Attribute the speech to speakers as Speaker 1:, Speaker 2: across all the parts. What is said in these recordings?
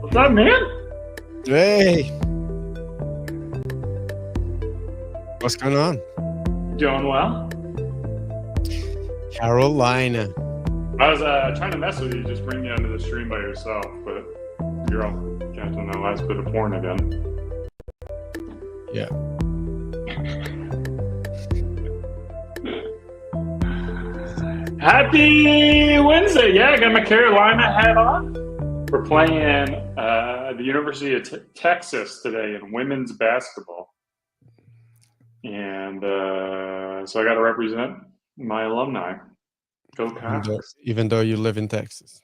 Speaker 1: What's up, man?
Speaker 2: Hey, what's going on?
Speaker 1: Doing well.
Speaker 2: Carolina.
Speaker 1: I was trying to mess with you, just bring you onto the stream by yourself, but you're all catching that last bit of porn again.
Speaker 2: Yeah.
Speaker 1: Happy Wednesday! Yeah, I got my Carolina hat on. We're playing the University of Texas today in women's basketball, and so I got to represent my alumni. Go Cox!
Speaker 2: Even though you live in Texas.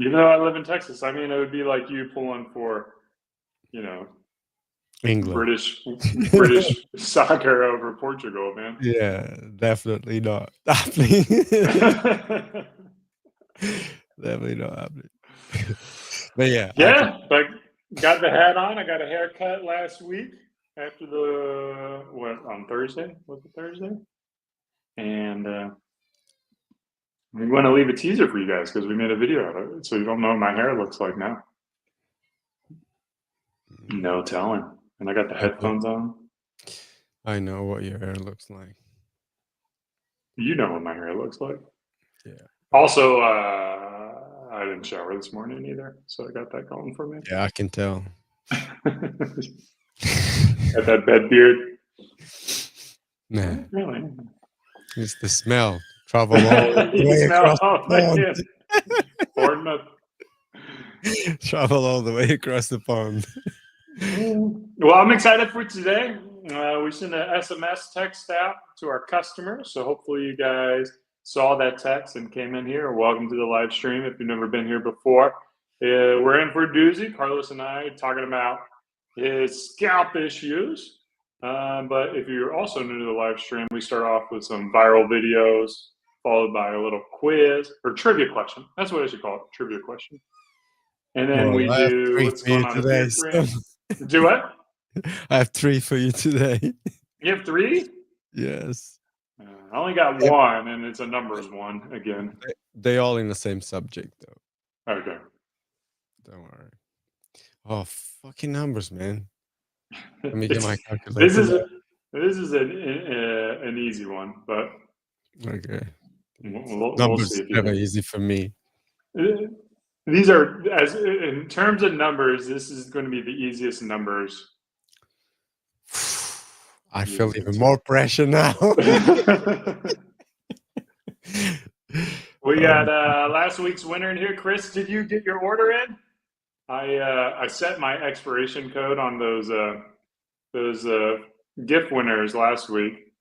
Speaker 1: Even though I live in Texas, I mean, it would be like you pulling for, you know,
Speaker 2: England.
Speaker 1: British soccer over Portugal, man.
Speaker 2: Yeah, definitely not happening. Definitely not happening. But yeah.
Speaker 1: Yeah, but got the hat on. I got a haircut last week after on Thursday? Was it Thursday? And I'm going to leave a teaser for you guys because we made a video out of it, so you don't know what my hair looks like now. No telling. And I got the headphones on.
Speaker 2: I know what your hair looks like.
Speaker 1: You know what my hair looks like.
Speaker 2: Yeah.
Speaker 1: Also, I didn't shower this morning either, so I got that going for me.
Speaker 2: Yeah, I can tell.
Speaker 1: Got that bed beard.
Speaker 2: Nah.
Speaker 1: Really?
Speaker 2: It's the smell. Travel all the way across the pond. Travel all the way across the pond.
Speaker 1: Well, I'm excited for today. We sent an SMS text out to our customers, so hopefully you guys saw that text and came in here. Welcome to the live stream if you've never been here before. We're in for a doozy. Carlos and I talking about his scalp issues. But if you're also new to the live stream, we start off with some viral videos, followed by a little quiz or trivia question. That's what I should call it, trivia question. And then we do what's going on today. Do what?
Speaker 2: I have 3 for you today.
Speaker 1: You have 3?
Speaker 2: Yes.
Speaker 1: I only got 1, and it's a numbers one again.
Speaker 2: They all in the same subject, though.
Speaker 1: Okay.
Speaker 2: Don't worry. Oh, fucking numbers, man. Let me get my calculator.
Speaker 1: This is an easy one, but
Speaker 2: okay.
Speaker 1: We'll see if
Speaker 2: never easy for me.
Speaker 1: These are, as in terms of numbers, this is going to be the easiest numbers.
Speaker 2: I feel even more pressure now.
Speaker 1: We got last week's winner in here. Chris, did you get your order in? I set my expiration code on those gift winners last week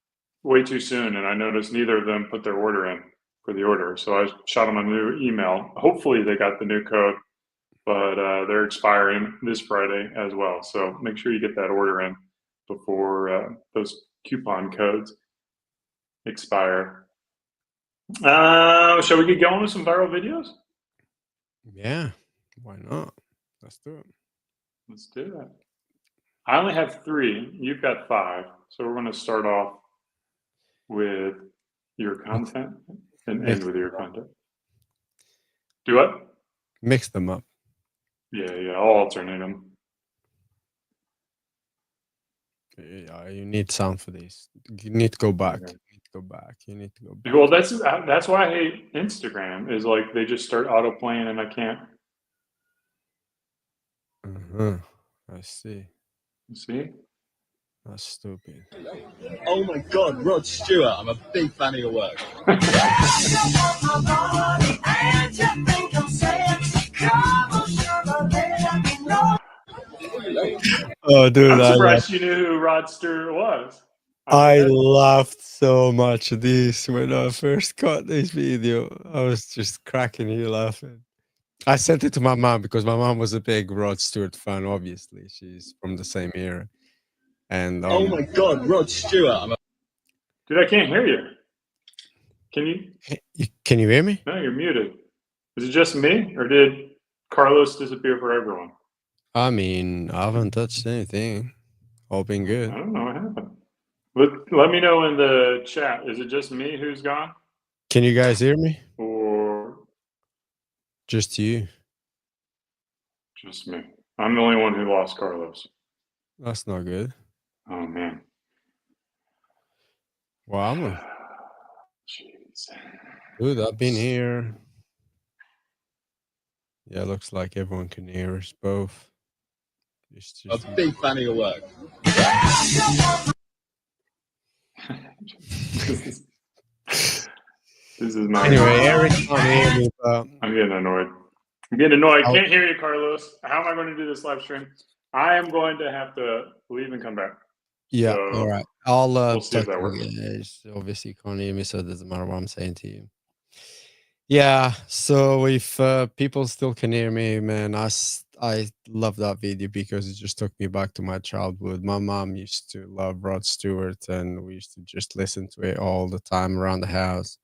Speaker 1: way too soon, and I noticed neither of them put their order in for the order. So I shot them a new email. Hopefully they got the new code, but they're expiring this Friday as well. So make sure you get that order in before those coupon codes expire. Shall we get going with some viral videos?
Speaker 2: Yeah, why not? Let's do it.
Speaker 1: Let's do it. I only have 3. You've got 5. So we're going to start off with your content and end with your content. Do what?
Speaker 2: Mix them up.
Speaker 1: Yeah, I'll alternate them.
Speaker 2: Yeah, you need sound for this. You need to go back. Okay. You need to go back.
Speaker 1: Well, that's why I hate Instagram. Is like they just start auto playing and I can't.
Speaker 2: I see.
Speaker 1: You see?
Speaker 2: That's stupid.
Speaker 3: Oh my God, Rod Stewart! I'm a big fan of your work.
Speaker 2: Oh, dude!
Speaker 1: I'm surprised you knew who Rod Stewart was.
Speaker 2: I laughed so much at this when I first got this video. I was just cracking here laughing. I sent it to my mom because my mom was a big Rod Stewart fan. Obviously, she's from the same era. And
Speaker 3: oh my God, Rod Stewart!
Speaker 1: Dude, I can't hear you. Can you?
Speaker 2: Can you hear me?
Speaker 1: No, you're muted. Is it just me, or did Carlos disappear for everyone?
Speaker 2: I mean, I haven't touched anything. All been good.
Speaker 1: I don't know what happened. Let me know in the chat. Is it just me who's gone?
Speaker 2: Can you guys hear me?
Speaker 1: Or
Speaker 2: just you?
Speaker 1: Just me. I'm the only one who lost Carlos.
Speaker 2: That's not good.
Speaker 1: Oh man.
Speaker 2: Wow.
Speaker 1: Jeez.
Speaker 2: Dude, I've been here. Yeah, looks like everyone can hear us both. It's
Speaker 3: I'm
Speaker 2: just
Speaker 3: a big fan of your work.
Speaker 1: This is my.
Speaker 2: Anyway, Eric can't hear me, but
Speaker 1: I'm getting annoyed.
Speaker 2: I'll-
Speaker 1: Can't hear you, Carlos. How am I going to do this live stream? I am going to have to leave and come back.
Speaker 2: yeah,
Speaker 1: So,
Speaker 2: all right. I'll
Speaker 1: we'll see if
Speaker 2: talk
Speaker 1: that
Speaker 2: to
Speaker 1: works.
Speaker 2: you guys. Obviously, you can't hear me, so it doesn't matter what I'm saying to you. Yeah, so if people still can hear me, man, I love that video because it just took me back to my childhood. My mom used to love Rod Stewart, and we used to just listen to it all the time around the house.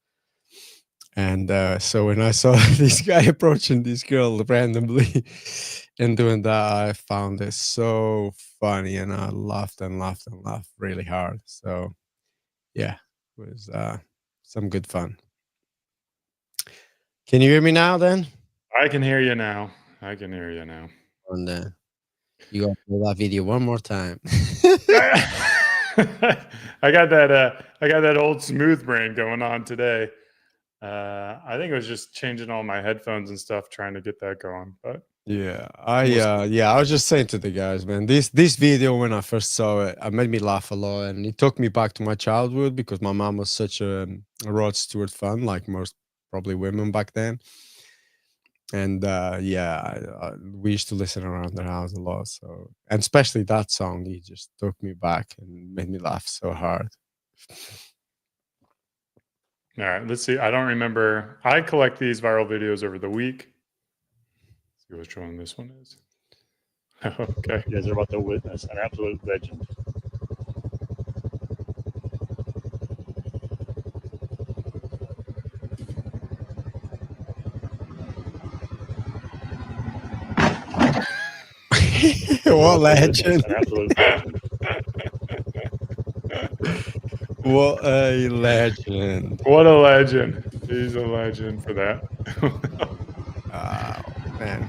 Speaker 2: And so when I saw this guy approaching this girl randomly and doing that, I found it so funny, and I laughed and laughed and laughed really hard. So yeah, it was some good fun. Can you hear me now then?
Speaker 1: I can hear you now. I can hear you now.
Speaker 2: And you got to play that video one more time.
Speaker 1: I got that old smooth brain going on today. I think it was just changing all my headphones and stuff, trying to get that going. But
Speaker 2: Yeah, I was just saying to the guys, man, this video when I first saw it, it made me laugh a lot, and it took me back to my childhood because my mom was such a Rod Stewart fan, like most probably women back then. And we used to listen around the house a lot. So, and especially that song, it just took me back and made me laugh so hard.
Speaker 1: all right, let's see. I don't remember. I collect these viral videos over the week. Let's see which one this one is. Okay.
Speaker 4: You guys are about to witness an absolute legend.
Speaker 2: What legend!
Speaker 4: An absolute legend.
Speaker 2: What a legend!
Speaker 1: What a legend! He's a legend for that.
Speaker 2: Oh man,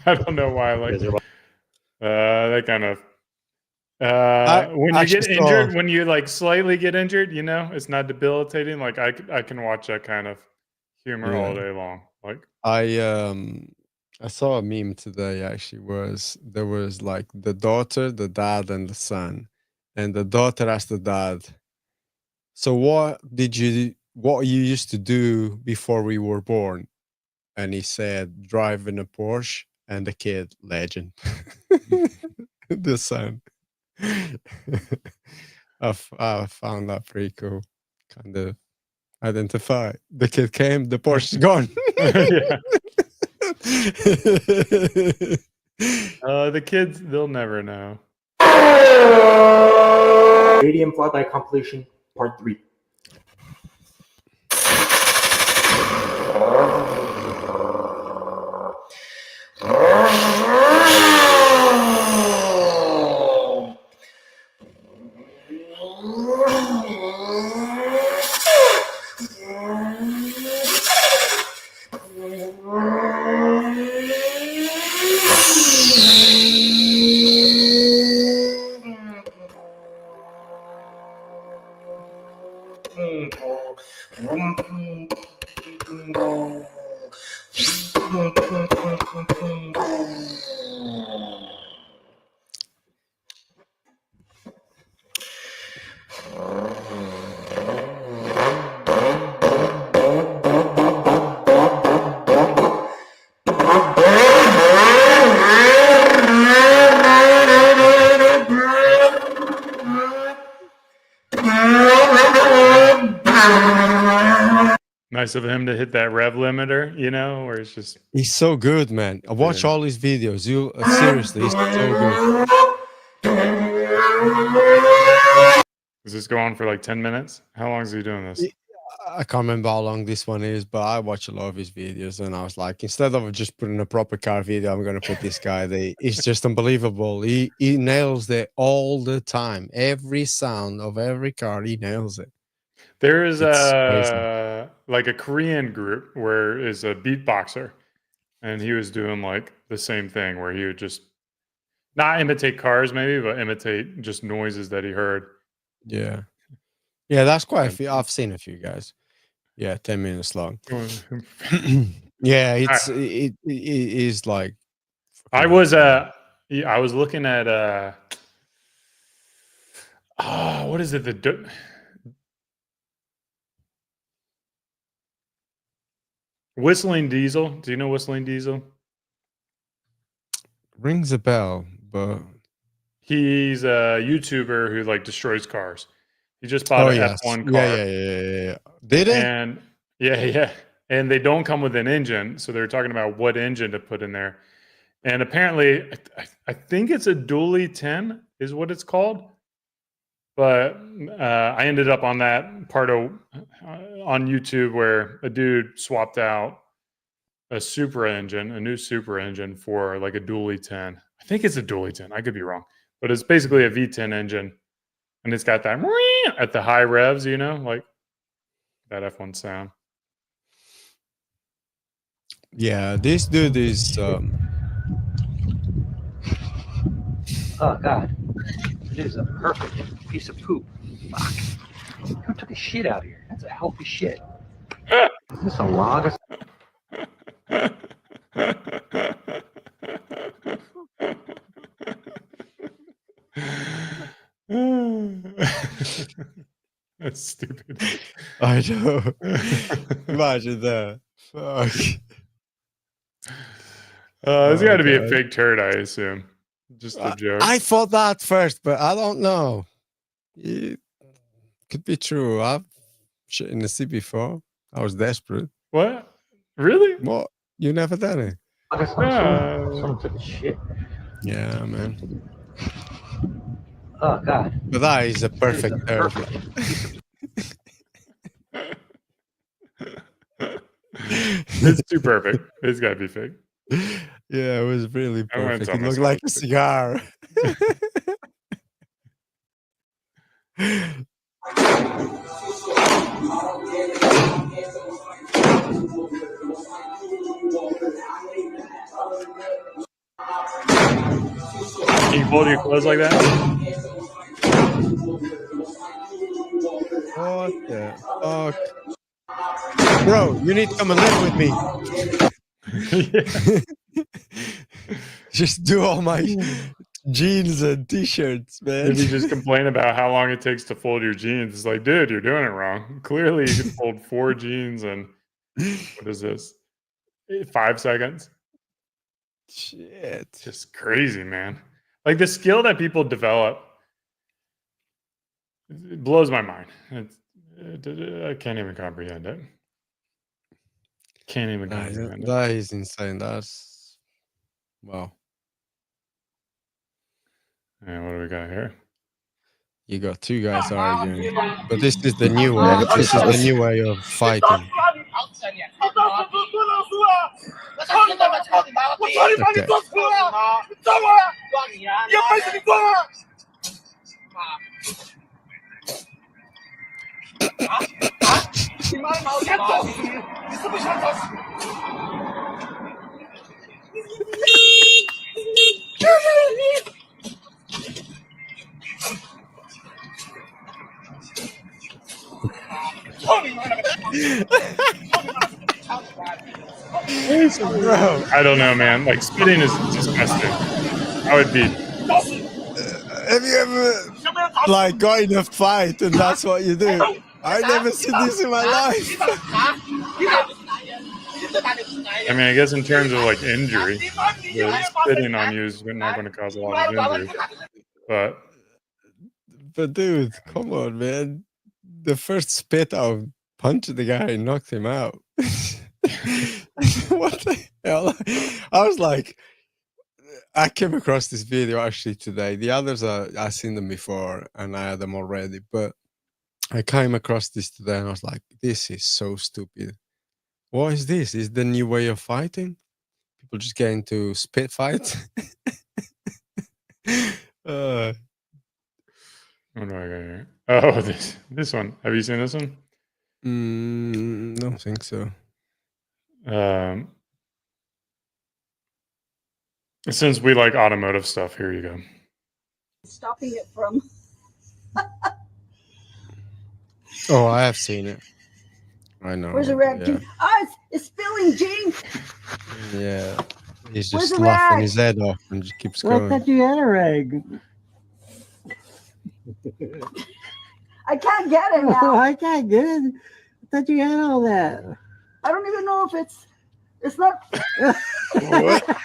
Speaker 1: I don't know why I like that kind of. When you get
Speaker 2: actually
Speaker 1: injured, when you like slightly get injured, you know, it's not debilitating. Like I can watch that kind of humor all
Speaker 2: Yeah.
Speaker 1: day long. Like
Speaker 2: I saw a meme today. Actually, there was like the daughter, the dad, and the son, and the daughter asked the dad, "So what you used to do before we were born?" And he said, "Driving a Porsche." And the kid, legend. The son. I found that pretty cool. Kind of identify. The kid came, the Porsche's gone.
Speaker 1: yeah. The kids, they'll never know.
Speaker 5: Stadium flyby completion part 3.
Speaker 1: Nice of him to hit that rev limiter, you know, where it's just.
Speaker 2: He's so good, man. I watch all his videos. You seriously, he's so good.
Speaker 1: Does this go on for like 10 minutes? How long is he doing this?
Speaker 2: I can't remember how long this one is, but I watch a lot of his videos, and I was like, instead of just putting a proper car video, I'm gonna put this guy. He's just unbelievable. He nails it all the time. Every sound of every car, he nails it.
Speaker 1: There is
Speaker 2: It's crazy.
Speaker 1: like a Korean group where is a beatboxer, and he was doing like the same thing where he would just not imitate cars, maybe, but imitate just noises that he heard.
Speaker 2: Yeah. Yeah, that's quite a
Speaker 1: And-
Speaker 2: few. I've seen a few guys. Yeah, 10 minutes long.
Speaker 1: I
Speaker 2: Yeah, it is like.
Speaker 1: was I was looking at what is it? Whistling Diesel. Do you know Whistling Diesel?
Speaker 2: Rings a bell, but
Speaker 1: He's a YouTuber who like destroys cars. He just bought an
Speaker 2: yes.
Speaker 1: F1 car.
Speaker 2: Yeah. Did it?
Speaker 1: And yeah. And they don't come with an engine. So they're talking about what engine to put in there. And apparently, I think it's a dually 10 is what it's called. But I ended up on that part of on YouTube where a dude swapped out a new super engine for like a dually 10. I think it's a dually 10. I could be wrong. But it's basically a V10 engine. And it's got that at the high revs, you know, like that F1 sound.
Speaker 2: Yeah, this dude is.
Speaker 6: Oh God, it is a perfect piece of poop. Fuck. Who took a shit out here? That's a healthy shit. Is this a log?
Speaker 1: That's stupid.
Speaker 2: I know. Imagine that. Fuck.
Speaker 1: It's got to be a
Speaker 2: God.
Speaker 1: fake turd, I assume. Just a joke.
Speaker 2: I thought that first, but I don't know. It could be true. I've shit in the sea before. I was desperate.
Speaker 1: What? Really?
Speaker 2: What? You never done it?
Speaker 6: Someone took a shit.
Speaker 2: Yeah, man.
Speaker 6: Oh God.
Speaker 2: But that is a perfect turd.
Speaker 1: It's too perfect. It's got to be fake.
Speaker 2: Yeah, it was really
Speaker 1: I went
Speaker 2: perfect.
Speaker 1: to
Speaker 2: It looked
Speaker 1: myself,
Speaker 2: like a
Speaker 1: it's
Speaker 2: cigar.
Speaker 1: Can you fold your clothes like that?
Speaker 2: What the fuck? Bro, you need to come and live with me. Just do all my jeans and t-shirts, man.
Speaker 1: If you just complain about how long it takes to fold your jeans, it's like, dude, you're doing it wrong. Clearly, you can fold 4 jeans in what is this? 5 seconds.
Speaker 2: Shit.
Speaker 1: Just crazy, man. Like the skill that people develop, it blows my mind. I can't even comprehend it. Can't even comprehend it.
Speaker 2: That is insane. That's wow.
Speaker 1: And what do we got here?
Speaker 2: You got two guys arguing, but this is the new way. This is the new way of fighting. Bro,
Speaker 1: I don't know, man. Like spitting is disgusting. I would be.
Speaker 2: have you ever like got in a fight and that's what you do? I never seen this in my life.
Speaker 1: I mean, I guess in terms of like injury, the spitting on you is not going to cause a lot of injury.
Speaker 2: But dude, come on, man. The first spit out punched the guy and knocked him out. What the hell? I was like, I came across this video actually today. The others I've seen them before and I had them already, but I came across this today and I was like, this is so stupid. What is this? Is the new way of fighting? People just get into spit fights?
Speaker 1: What do I got here? Oh, this one. Have you seen this one?
Speaker 2: Don't think so.
Speaker 1: Since we like automotive stuff, here you go.
Speaker 7: Stopping it from.
Speaker 2: Oh, I have seen it. I know.
Speaker 7: Where's the rag,
Speaker 2: Yeah.
Speaker 7: Gene? Ah, it's spilling, Gene.
Speaker 2: Yeah. He's
Speaker 7: Where's
Speaker 2: just
Speaker 7: the
Speaker 2: laughing
Speaker 7: rag?
Speaker 2: his head off and just keeps
Speaker 8: Well, I
Speaker 2: going.
Speaker 8: thought you had a rag.
Speaker 7: I can't get it
Speaker 8: Oh,
Speaker 7: now.
Speaker 8: I can't get it. I thought you had all that.
Speaker 7: I don't even know if it's not.
Speaker 2: What?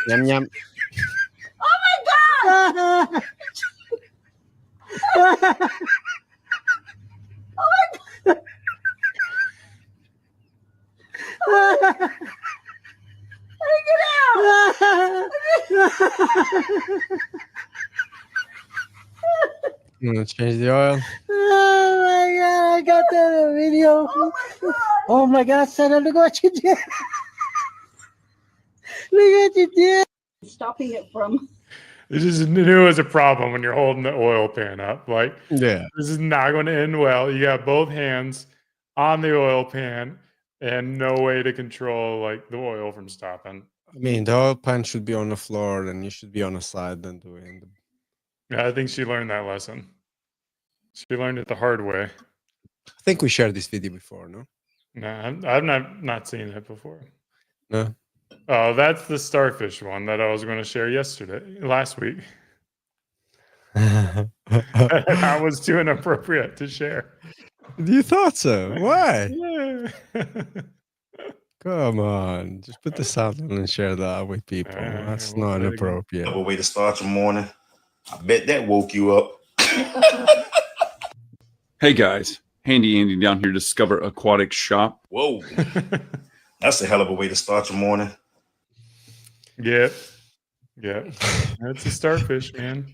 Speaker 2: Yum yum.
Speaker 7: Oh my God! Get out!
Speaker 2: You want to change the oil?
Speaker 8: Oh my God, I got that video.
Speaker 7: Oh my God!
Speaker 8: Oh my God, son, look what you did. Look what you did.
Speaker 7: Stopping it from.
Speaker 1: It just knew it was a problem when you're holding the oil pan up. Like,
Speaker 2: Yeah.
Speaker 1: this is not going to end well. You got both hands on the oil pan and no way to control like the oil from stopping.
Speaker 2: I mean, the oil pan should be on the floor, and you should be on the side than doing the.
Speaker 1: Yeah, I think she learned that lesson. She learned it the hard way.
Speaker 2: I think we shared this video before, no?
Speaker 1: No, I've not seen it before.
Speaker 2: No.
Speaker 1: Oh, that's the starfish one that I was going to share last week. That was too inappropriate to share.
Speaker 2: You thought so? Why?
Speaker 1: Yeah.
Speaker 2: Come on, just put the sound on and share that with people. That's
Speaker 1: we'll
Speaker 2: not
Speaker 1: play it again.
Speaker 2: inappropriate.
Speaker 9: A way to start your morning. I bet that woke you up.
Speaker 10: Hey guys, Handy Andy down here, Discover Aquatic Shop.
Speaker 9: Whoa. That's a hell of a way to start your morning.
Speaker 1: Yep. That's a starfish, man.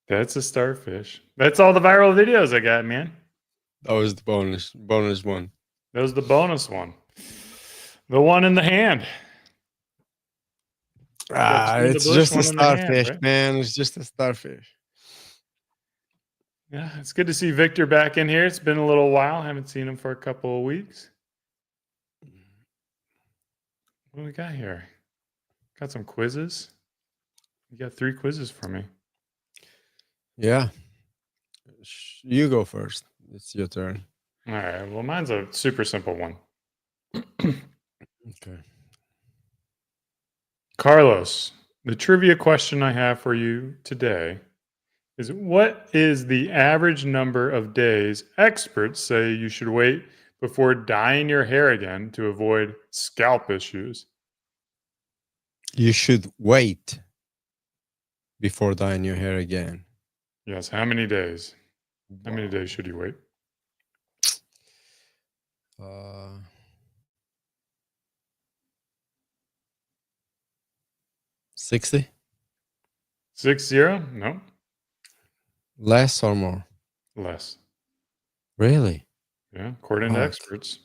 Speaker 1: That's a starfish. That's all the viral videos I got, man.
Speaker 2: That was the bonus one.
Speaker 1: That was the bonus one. The one in the hand.
Speaker 2: It's just a starfish, man. It's just a starfish.
Speaker 1: Yeah, it's good to see Victor back in here. It's been a little while. I haven't seen him for a couple of weeks. What do we got here? Got some quizzes. You got 3 quizzes for me.
Speaker 2: Yeah. You go first. It's your turn.
Speaker 1: All right. Well, mine's a super simple one.
Speaker 2: Okay.
Speaker 1: Carlos, the trivia question I have for you today is, what is the average number of days experts say you should wait before dyeing your hair again to avoid scalp issues?
Speaker 2: You should wait before dyeing your hair again.
Speaker 1: Yes. How many days? How many days should you wait?
Speaker 2: 60?
Speaker 1: 60? No.
Speaker 2: Less or more?
Speaker 1: Less.
Speaker 2: Really?
Speaker 1: Yeah. According to experts.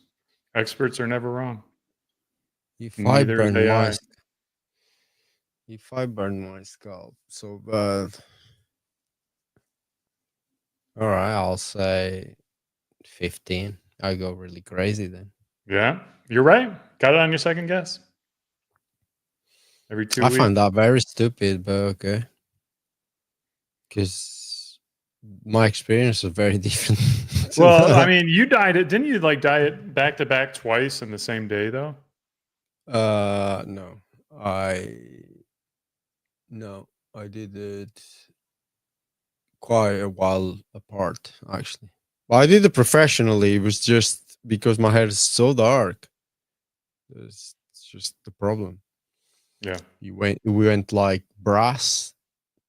Speaker 1: Experts are never wrong.
Speaker 2: If
Speaker 1: Neither are they.
Speaker 2: If I burn my scalp so bad. All right, I'll say 15. I go really crazy then.
Speaker 1: Yeah, you're right. Got it on your second guess. Every 2 weeks.
Speaker 2: I find that very stupid, but okay. Because my experience is very different.
Speaker 1: Well, I mean, you dyed it. Didn't you like dye it back to back twice in the same day, though?
Speaker 2: No. I did it quite a while apart, actually. Well, I did it professionally. It was just because my hair is so dark. It's just the problem.
Speaker 1: Yeah.
Speaker 2: We went like brass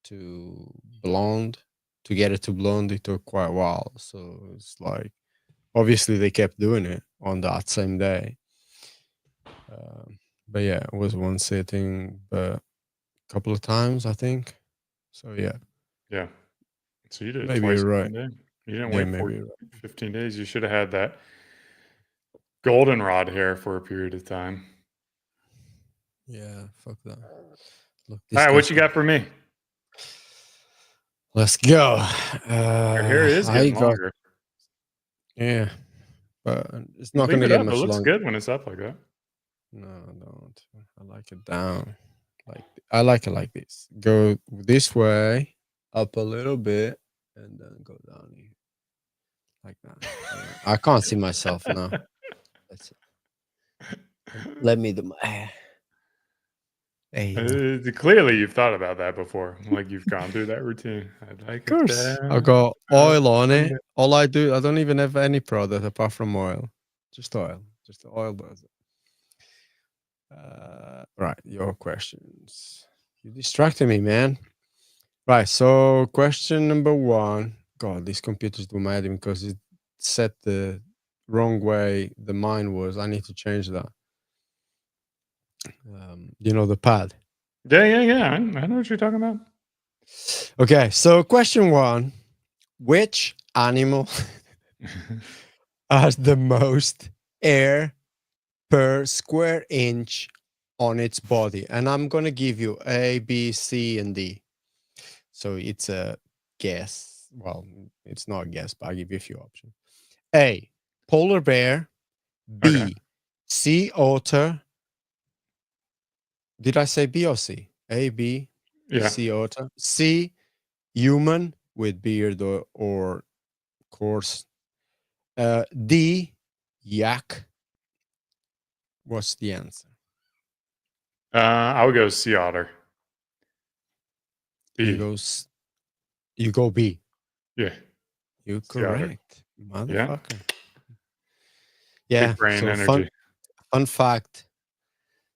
Speaker 2: to blonde. To get it to blonde, it took quite a while. So it's like, obviously they kept doing it on that same day. But yeah, it was one sitting, but a couple of times, I think. So yeah.
Speaker 1: Yeah. So you did it
Speaker 2: Maybe
Speaker 1: twice.
Speaker 2: you're right.
Speaker 1: In 1 day. You didn't
Speaker 2: Yeah,
Speaker 1: wait 15 days. You should have had that goldenrod hair for a period of time.
Speaker 2: Yeah, fuck that. Look,
Speaker 1: all right, what you got for me?
Speaker 2: Let's go.
Speaker 1: Your hair is getting longer.
Speaker 2: Yeah, but it's not going to get much
Speaker 1: longer. It looks
Speaker 2: longer.
Speaker 1: good when it's up like that.
Speaker 2: No, don't. I like it down. I like it like this. Go this way, up a little bit, and then go down here. Like that. I can't see myself now. That's it. Let me do my there you go.
Speaker 1: Clearly, you've thought about that before. Like you've gone through that routine. I'd like
Speaker 2: Of course.
Speaker 1: it
Speaker 2: I
Speaker 1: down.
Speaker 2: got oil on it. All I do, I don't even have any product apart from oil. Just oil. Just the oil does it. Right, your questions. You distracted me, man. Right, so question number 1. God, these computers do mad me because it set the wrong way the mine was. I need to change that. The pad.
Speaker 1: Yeah. I know what you're talking about.
Speaker 2: Okay, so question 1. Which animal has the most air per square inch on its body? And I'm going to give you A, B, C, and D. So it's a guess. Well, it's not a guess, but I'll give you a few options. A, polar bear. B,
Speaker 1: Okay.
Speaker 2: sea otter. Did I say B or C? A, B,
Speaker 1: Yeah.
Speaker 2: sea otter. C, human with beard or coarse. D, yak. What's the answer?
Speaker 1: I would go sea otter. B.
Speaker 2: You go B.
Speaker 1: Yeah.
Speaker 2: You
Speaker 1: Sea otter.
Speaker 2: correct, motherfucker.
Speaker 1: Yeah.
Speaker 2: Yeah.
Speaker 1: Big brain
Speaker 2: So
Speaker 1: energy.
Speaker 2: fun fact: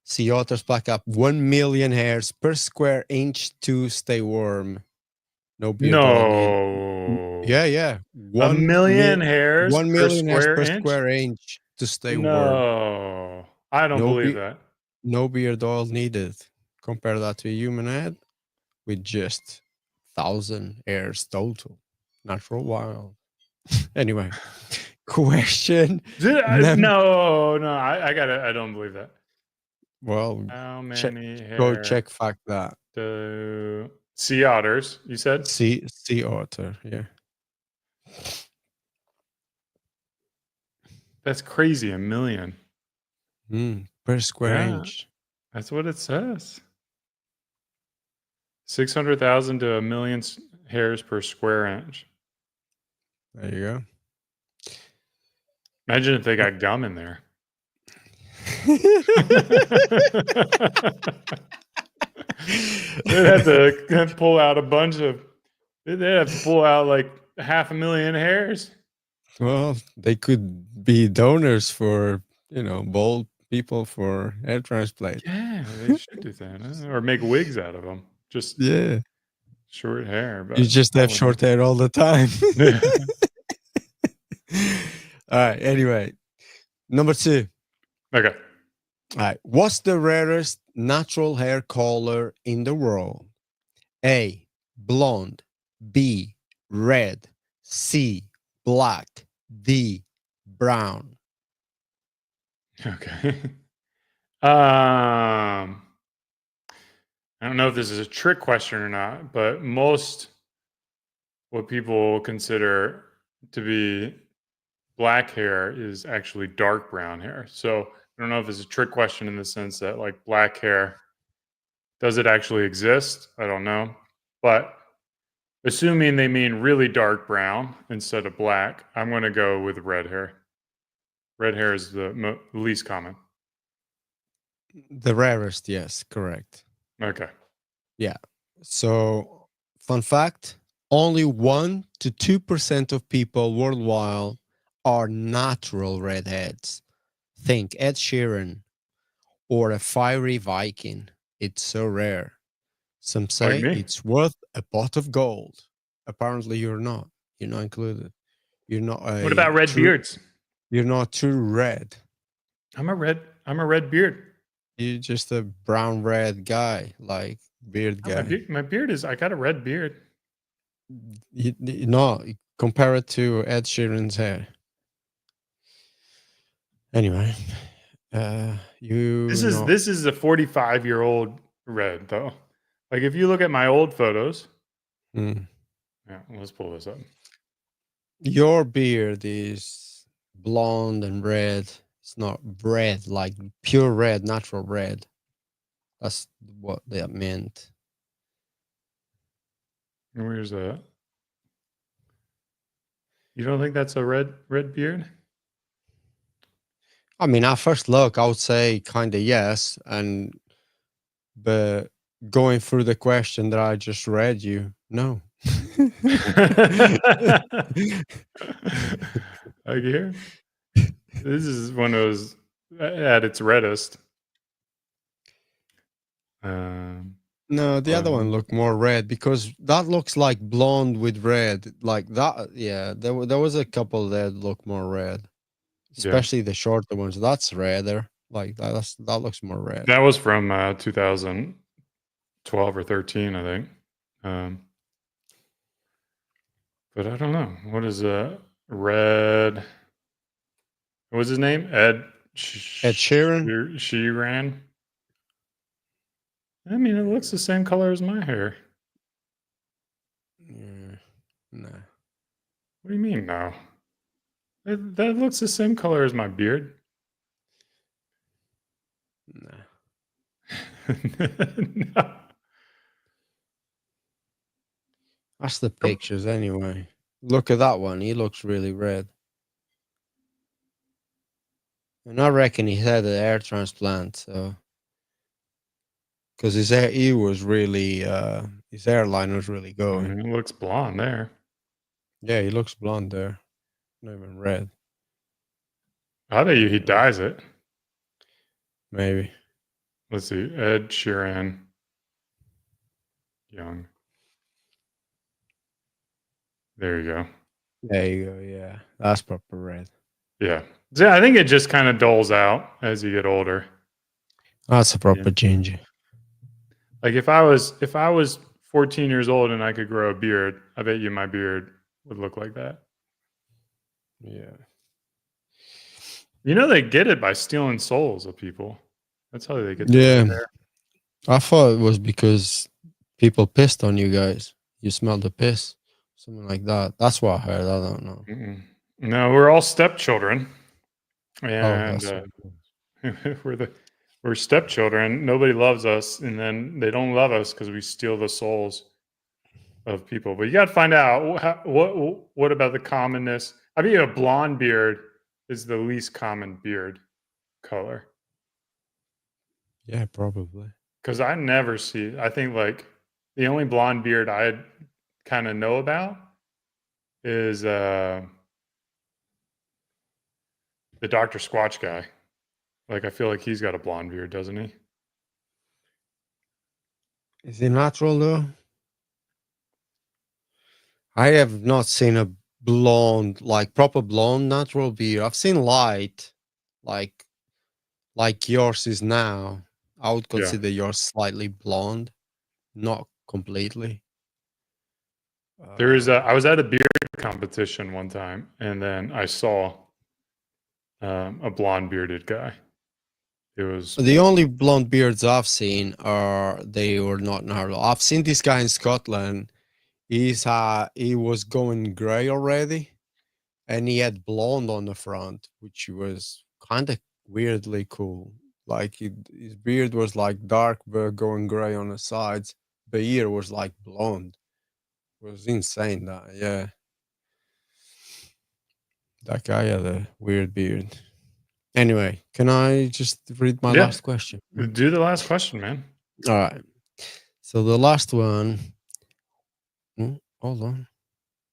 Speaker 2: sea otters pack up 1 million hairs per square inch to stay warm. No beard dog need.
Speaker 1: No.
Speaker 2: Yeah.
Speaker 1: 1 million hairs
Speaker 2: 1
Speaker 1: per
Speaker 2: million hairs
Speaker 1: square
Speaker 2: per
Speaker 1: inch?
Speaker 2: square inch to stay warm.
Speaker 1: No. I don't believe that.
Speaker 2: No beard oil needed. Compare that to a human head with just 1,000 hairs total. Natural wild. Anyway, question.
Speaker 1: No, I don't believe that.
Speaker 2: Well,
Speaker 1: How many hairs?
Speaker 2: go check fact that.
Speaker 1: Sea otters, you said?
Speaker 2: Sea otter, yeah.
Speaker 1: That's crazy, 1 million.
Speaker 2: Per square inch.
Speaker 1: That's what it says. 600,000 to 1 million hairs per square inch.
Speaker 2: There you go.
Speaker 1: Imagine if they got gum in there. They'd have to pull out like 500,000 hairs.
Speaker 2: Well, they could be donors for, bald people for hair transplant.
Speaker 1: Yeah, they should do that. Or make wigs out of them. Just short hair. But
Speaker 2: you just have short hair all the time. All right. Anyway, number 2.
Speaker 1: Okay.
Speaker 2: All right. What's the rarest natural hair color in the world? A, blonde. B, red. C, black. D, brown.
Speaker 1: Okay. I don't know if this is a trick question or not, but what people consider to be black hair is actually dark brown hair. So I don't know if it's a trick question in the sense that like black hair, does it actually exist? I don't know. But assuming they mean really dark brown instead of black, I'm going to go with red hair. Red hair is the least common.
Speaker 2: The rarest, yes, correct.
Speaker 1: Okay.
Speaker 2: Yeah. So, fun fact, only 1 to 2% of people worldwide are natural redheads. Think Ed Sheeran or a fiery Viking. It's so rare. Some say it's worth a pot of gold. Apparently, you're not. You're not included. You're not.
Speaker 1: What about red beards?
Speaker 2: You're not true red.
Speaker 1: I'm a red beard.
Speaker 2: You're just a brown red guy, like beard guy.
Speaker 1: My beard is. I got a red beard.
Speaker 2: No, compare it to Ed Sheeran's hair. Anyway,
Speaker 1: This is a 45-year-old red though. Like if you look at my old photos. Yeah, let's pull this up.
Speaker 2: Your beard is blonde and red. It's not red, like pure red, natural red. That's what they meant.
Speaker 1: Where's that? You don't think that's a red beard?
Speaker 2: I mean, at first look, I would say kind of yes, but going through the question that I just read you, no.
Speaker 1: Like here, this is one of those at its reddest.
Speaker 2: No, the other one looked more red because that looks like blonde with red, like that. Yeah, there was a couple that look more red, especially the shorter ones. That's redder. Like that looks more red.
Speaker 1: That was from 2012 or 13, I think. But I don't know. What is red? What was his name? Ed
Speaker 2: Sheeran.
Speaker 1: Sheeran. I mean, it looks the same color as my hair.
Speaker 2: Yeah, no.
Speaker 1: What do you mean, no? That looks the same color as my beard.
Speaker 2: No.
Speaker 1: No.
Speaker 2: That's the pictures anyway. Look at that one. He looks really red. And I reckon he had an hair transplant, so because he was really his hairline was really going.
Speaker 1: It looks blonde there.
Speaker 2: Yeah, he looks blonde there. Not even red.
Speaker 1: I bet you he dyes it.
Speaker 2: Maybe.
Speaker 1: Let's see. Ed Sheeran. Young. There you go.
Speaker 2: There you go. Yeah, that's proper red.
Speaker 1: Yeah. I think it just kind of dulls out as you get older.
Speaker 2: That's a proper ginger.
Speaker 1: Like if I was 14 years old and I could grow a beard, I bet you my beard would look like that.
Speaker 2: Yeah.
Speaker 1: You know they get it by stealing souls of people. That's how they get
Speaker 2: Yeah.
Speaker 1: there.
Speaker 2: I thought it was because people pissed on you guys. You smelled the piss. Something like that. That's what I heard. I don't know.
Speaker 1: No, we're all stepchildren. And we're stepchildren. Nobody loves us, and then they don't love us because we steal the souls of people. But you got to find out what about the commonness. I mean, a blonde beard is the least common beard color.
Speaker 2: Yeah, probably.
Speaker 1: Because I never see. I think like the only blonde beard I kind of know about is the Dr. Squatch guy. Like I feel like he's got a blonde beard, doesn't he?
Speaker 2: Is it natural though? I have not seen a blonde, like proper blonde natural beard. I've seen light, like yours is now. I would consider yours slightly blonde, not completely.
Speaker 1: There is I was at a beard competition one time, and then I saw a blonde bearded guy. It was
Speaker 2: the only blonde beards I've seen they were not natural. I've seen this guy in Scotland. He was going gray already, and he had blonde on the front, which was kind of weirdly cool. Like his beard was like dark but going gray on the sides. The ear was like blonde. It was insane. That guy had a weird beard. Anyway, can I just read my last question?
Speaker 1: Do the last question, man.
Speaker 2: All right. So the last one. Hold on.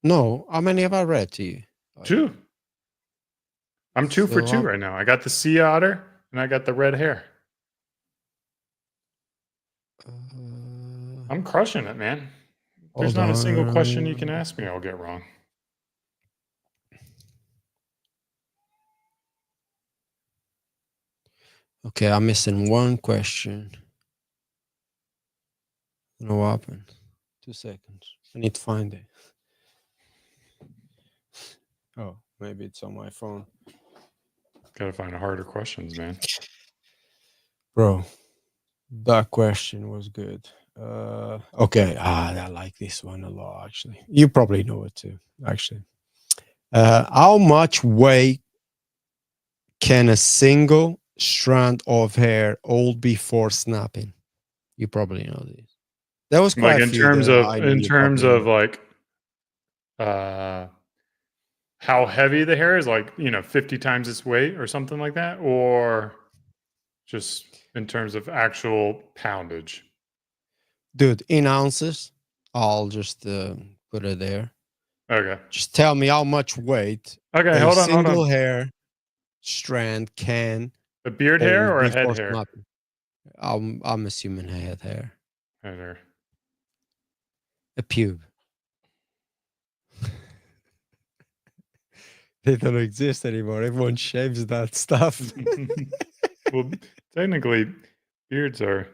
Speaker 2: No, how many have I read to you?
Speaker 1: 2. I'm 2 for 2 right now. I got the sea otter and I got the red hair. I'm crushing it, man. There's not a single question you can ask me I'll get wrong.
Speaker 2: Okay, I'm missing one question. I don't know what happened. 2 seconds. I need to find it. Oh, maybe it's on my phone.
Speaker 1: Gotta find harder questions, man.
Speaker 2: Bro, that question was good. Okay, I like this one a lot, actually. You probably know it too, actually. How much weight Can a single strand of hair old before snapping? You probably know this. There was quite
Speaker 1: Like
Speaker 2: a
Speaker 1: in
Speaker 2: few
Speaker 1: terms
Speaker 2: that
Speaker 1: of
Speaker 2: I know you
Speaker 1: like how heavy the hair is, like 50 times its weight or something like that, or just in terms of actual poundage.
Speaker 2: Dude, in ounces, I'll just put it there.
Speaker 1: Okay.
Speaker 2: Just tell me how much weight
Speaker 1: Okay,
Speaker 2: a
Speaker 1: hold on.
Speaker 2: single hair strand can
Speaker 1: A beard hair
Speaker 2: hold
Speaker 1: or a head
Speaker 2: before
Speaker 1: hair?
Speaker 2: snapping. I'm assuming head hair.
Speaker 1: Head hair.
Speaker 2: A pube. They don't exist anymore. Everyone shaves that stuff.
Speaker 1: Well, technically, beards are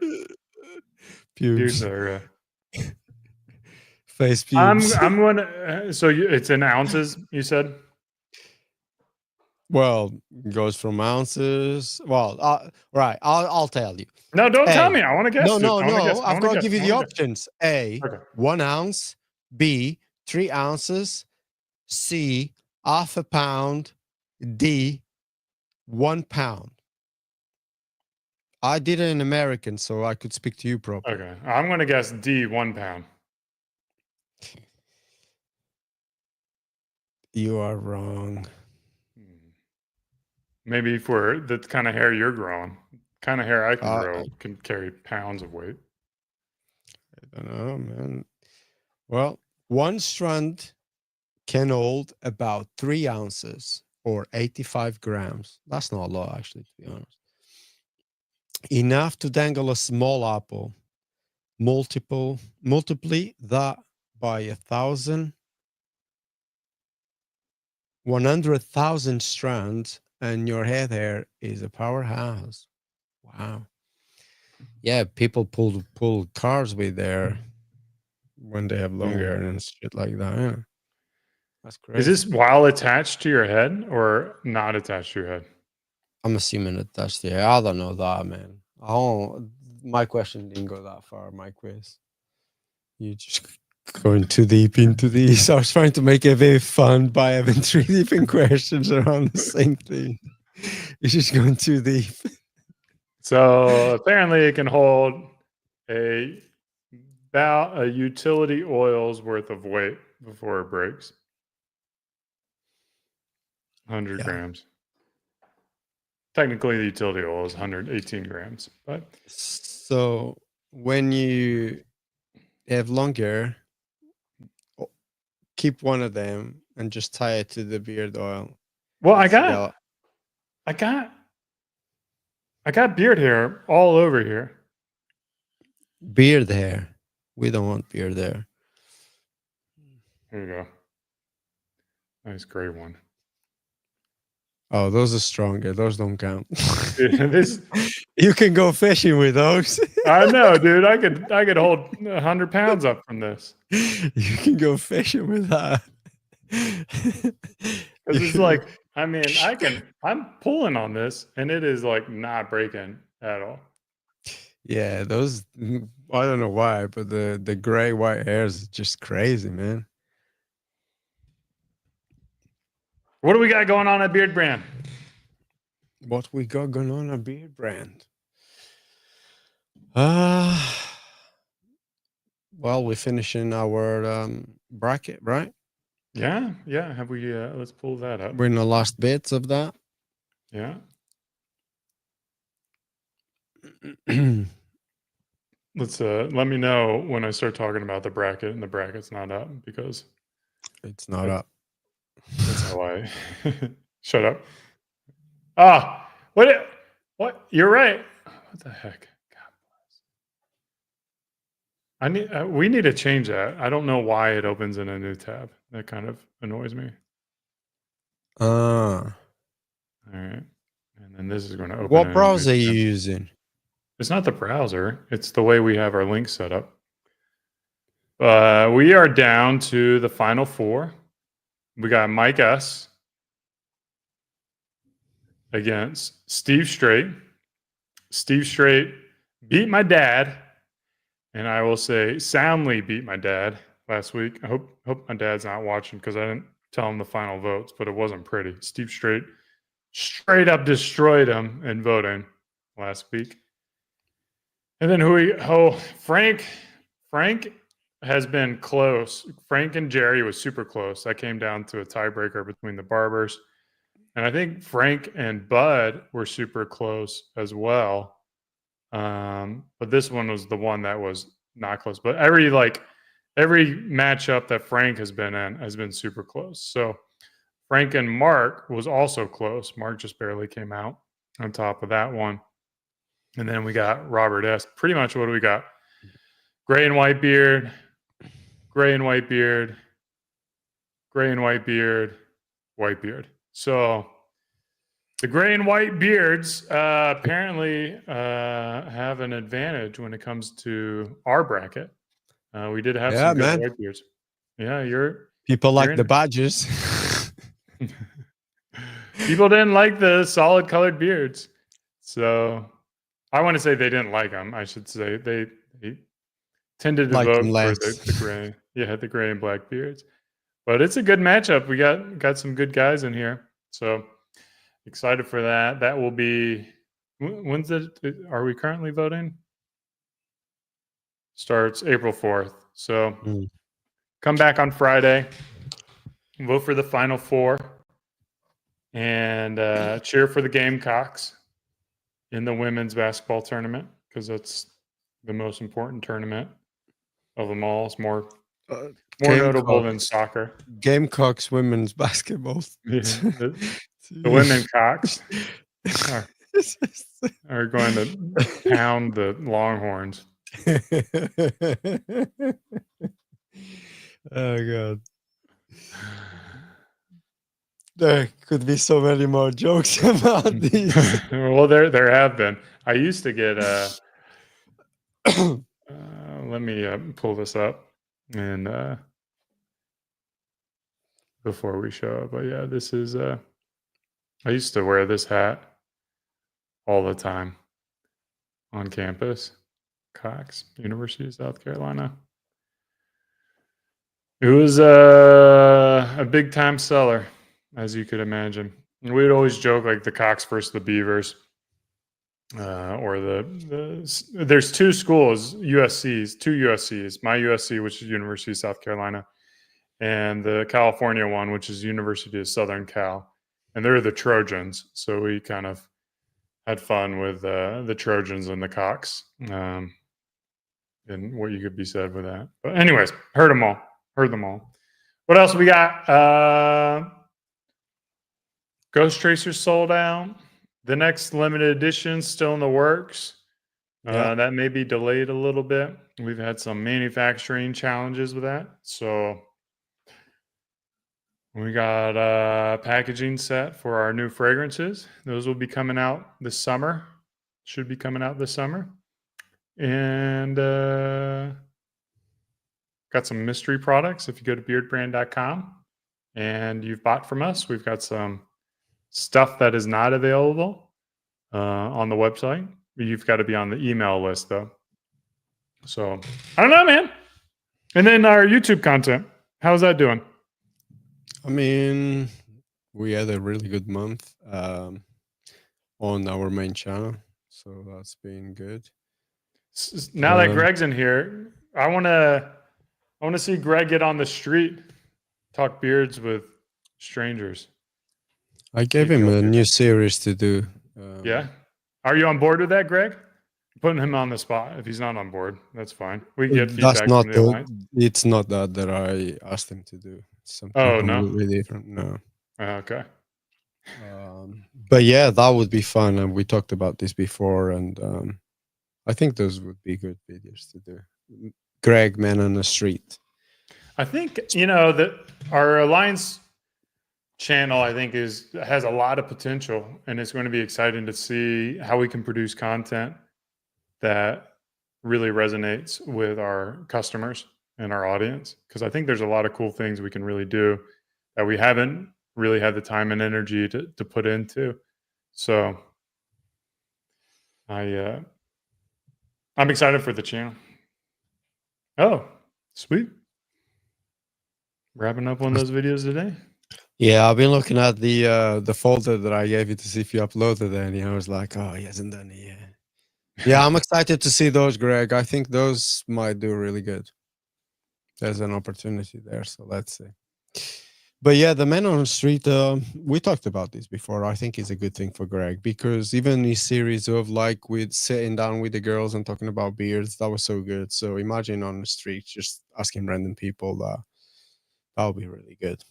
Speaker 2: Pubes. Face pubes.
Speaker 1: I'm going to. So it's in ounces. You said.
Speaker 2: Well, it goes from ounces. Well, right. I'll tell you.
Speaker 1: No, don't tell
Speaker 2: A.
Speaker 1: me. I want to guess.
Speaker 2: No.
Speaker 1: I wanna guess. I
Speaker 2: I've
Speaker 1: wanna
Speaker 2: got to
Speaker 1: guess.
Speaker 2: give you
Speaker 1: I
Speaker 2: the
Speaker 1: wanna guess.
Speaker 2: options. A,
Speaker 1: Okay.
Speaker 2: 1 ounce. B, 3 ounces. C, half a pound. D, 1 pound. I did it in American, so I could speak to you properly.
Speaker 1: Okay. I'm going to guess D, 1 pound.
Speaker 2: You are wrong.
Speaker 1: Maybe for the kind of hair you're growing, kind of hair I can grow can carry pounds of weight.
Speaker 2: I don't know, man. Well, one strand can hold about 3 ounces or 85 grams. That's not a lot, actually, to be honest. Enough to dangle a small apple. Multiply that by 100,000 strands, and your head hair is a powerhouse. Wow. Yeah, people pull cars with their when they have long hair and shit like that. Yeah. That's crazy.
Speaker 1: Is this while attached to your head or not attached to your head?
Speaker 2: I'm assuming attached to your head. I don't know that, man. My question didn't go that far, my quiz. You just going too deep into these. I was trying to make it very fun by having 3 different questions around the same thing. You're just going too deep.
Speaker 1: So apparently it can hold about a utility oil's worth of weight before it breaks. 100 grams. Technically, the utility oil is 118 grams. But
Speaker 2: so when you have long hair, keep one of them and just tie it to the beard oil.
Speaker 1: Well, I got beard hair all over here.
Speaker 2: Beard hair. We don't want beard hair.
Speaker 1: Here you go. Nice gray one.
Speaker 2: Oh, those are stronger. Those don't count.
Speaker 1: This
Speaker 2: you can go fishing with those.
Speaker 1: I know, dude. I could hold 100 pounds up from this.
Speaker 2: You can go fishing with that.
Speaker 1: It's like, I mean, I'm pulling on this and it is like not breaking at all.
Speaker 2: Yeah, those, I don't know why, but the gray white hair is just crazy, man.
Speaker 1: What do we got going on at Beard Brand?
Speaker 2: What we got going on at Beard Brand? Well, we're finishing our bracket, right?
Speaker 1: Yeah. Have we? Let's pull that up.
Speaker 2: We're in the last bits of that.
Speaker 1: Yeah. Let's let me know when I start talking about the bracket and the bracket's not up, because
Speaker 2: it's not up.
Speaker 1: That's how I shut up. Ah, what? You're right. What the heck? God bless. We need to change that. I don't know why it opens in a new tab. That kind of annoys me. All right. And then this is going to open.
Speaker 2: What browser are you using?
Speaker 1: It's not the browser. It's the way we have our links set up. We are down to the final 4. We got Mike S. against Steve Straight. Steve Straight beat my dad, and I will say soundly beat my dad last week. I hope my dad's not watching, because I didn't tell him the final votes, but it wasn't pretty. Steve Straight straight up destroyed him in voting last week. And then Frank has been close. Frank and Jerry was super close. That came down to a tiebreaker between the Barbers. And I think Frank and Bud were super close as well. But this one was the one that was not close. But every matchup that Frank has been in has been super close. So Frank and Mark was also close. Mark just barely came out on top of that one. And then we got Robert S. Pretty much what do we got? Gray and white beard, gray and white beard, gray and white beard, white beard. So the gray and white beards apparently have an advantage when it comes to our bracket. We did have some good white beards. Yeah,
Speaker 2: people like the badges.
Speaker 1: People didn't like the solid colored beards. So I want to say they didn't like them. I should say they tended to vote for the gray. Yeah, the gray and black beards. But it's a good matchup. We got some good guys in here. So excited for that. That will be when's it? Are we currently voting? Starts April 4th. So come back on Friday. Vote for the final four. And cheer for the Gamecocks in the women's basketball tournament because that's the most important tournament of them all. It's more notable than soccer.
Speaker 2: Gamecocks women's basketball.
Speaker 1: Yeah, the women cocks are going to pound the Longhorns.
Speaker 2: Oh God. There could be so many more jokes about these.
Speaker 1: Well, there have been. I used to get let me pull this up and before we show up. But yeah, this is I used to wear this hat all the time on campus. Cox, University of South Carolina. It was a big time seller, as you could imagine. And we'd always joke like the Cox versus the Beavers, or there's two schools, two USCs. My USC, which is University of South Carolina, and the California one, which is University of Southern Cal, and they're the Trojans. So we kind of had fun with the Trojans and the Cox, and what you could be said with that. But anyways, heard them all. What else we got? Ghost Tracer sold out. The next limited edition still in the works. That may be delayed a little bit. We've had some manufacturing challenges with that. So we got a packaging set for our new fragrances. Those will be coming out this summer. Should be coming out this summer. And got some mystery products. If you go to beardbrand.com and you've bought from us, we've got some stuff that is not available on the website. You've got to be on the email list, though. So, I don't know, man. And then our YouTube content. How's that doing?
Speaker 2: I mean, we had a really good month on our main channel. So that's been good.
Speaker 1: Now that Greg's in here, I want to see Greg get on the street, talk beards with strangers.
Speaker 2: I gave him a new series to do.
Speaker 1: Yeah. Are you on board with that, Greg? Putting him on the spot. If he's not on board, that's fine. We get feedback from the alliance.
Speaker 2: It's not that I asked him to do. It's something completely different. No.
Speaker 1: Okay.
Speaker 2: But yeah, that would be fun. And we talked about this before. And I think those would be good videos to do. Greg, man on the street.
Speaker 1: I think, that our alliance channel, I think, has a lot of potential, and it's going to be exciting to see how we can produce content that really resonates with our customers and our audience. Because I think there's a lot of cool things we can really do that we haven't really had the time and energy to put into. So I'm excited for the channel. Oh, sweet. Wrapping up one of those videos today.
Speaker 2: Yeah, I've been looking at the folder that I gave you to see if you uploaded any. I was like, oh, he hasn't done it yet. Yeah, I'm excited to see those, Greg. I think those might do really good. There's an opportunity there, so let's see. But yeah, the men on the street, we talked about this before. I think it's a good thing for Greg because even his series of like with sitting down with the girls and talking about beards, that was so good. So imagine on the street just asking random people that would be really good.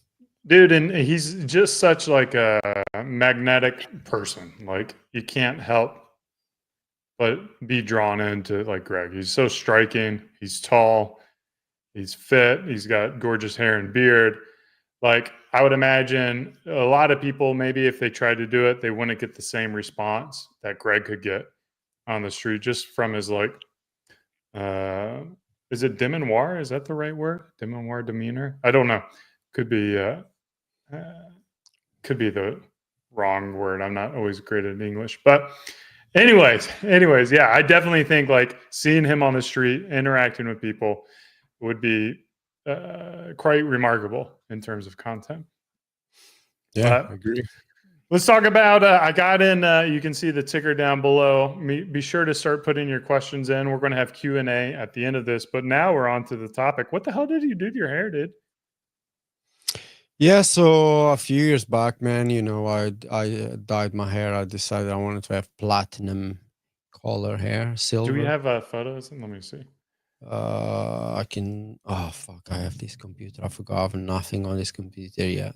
Speaker 1: Dude, and he's just such like a magnetic person. Like you can't help but be drawn into like Greg. He's so striking. He's tall. He's fit. He's got gorgeous hair and beard. Like I would imagine a lot of people, maybe if they tried to do it, they wouldn't get the same response that Greg could get on the street just from his like, is it demeanoir? Is that the right word? Demeanoir, demeanor? I don't know. Could be, could be the wrong word. I'm not always great at English, but anyways, yeah, I definitely think like seeing him on the street, interacting with people would be quite remarkable in terms of content.
Speaker 2: Yeah, I agree.
Speaker 1: Let's talk about, I got in, you can see the ticker down below. Be sure to start putting your questions in. We're going to have Q&A at the end of this, but now we're on to the topic. What the hell did you do to your hair, dude?
Speaker 2: Yeah, so a few years back, man, you know, I dyed my hair. I decided I wanted to have platinum color hair, silver.
Speaker 1: Do we have photos? Let me see.
Speaker 2: I can. Oh fuck! I have this computer. I forgot. I have nothing on this computer yet.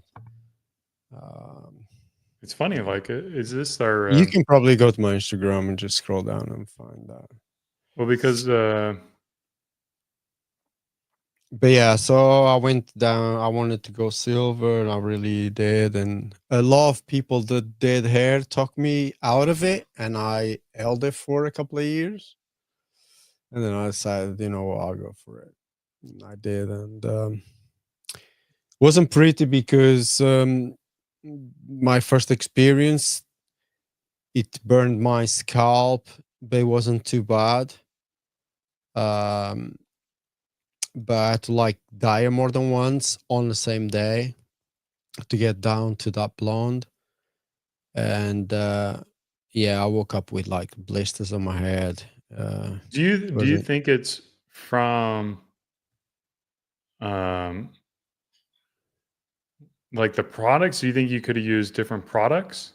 Speaker 1: It's funny. Like, is this our?
Speaker 2: You can probably go to my Instagram and just scroll down and find that.
Speaker 1: Well, because.
Speaker 2: But yeah, so I went down. I wanted to go silver, and I really did. And a lot of people that did hair took me out of it, and I held it for a couple of years. And then I decided, you know what, I'll go for it. And I did, and wasn't pretty because my first experience, it burned my scalp, but it wasn't too bad. But I had to like dye it more than once on the same day to get down to that blonde. And yeah, I woke up with like blisters on my head.
Speaker 1: Do you think it's from like the products? Do you think you could have used different products?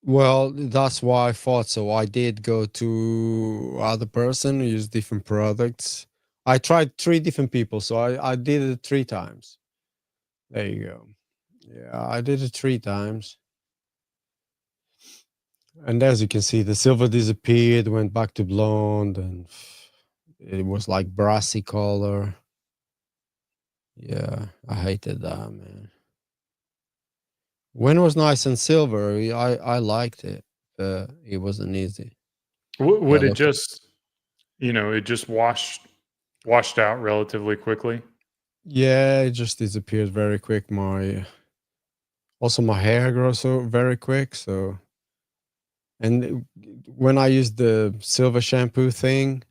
Speaker 2: Well, that's why I thought so. I did go to other person, use different products. I tried 3 different people, so I did it 3 times. There you go. Yeah, I did it 3 times. And as you can see, the silver disappeared, went back to blonde, and it was like brassy color. Yeah, I hated that, man. When it was nice and silver, I liked it. It wasn't easy.
Speaker 1: Would it just, you know, it just washed out relatively quickly?
Speaker 2: Yeah, it just disappeared very quick. Also my hair grows so very quick. So, and when I used the silver shampoo thing,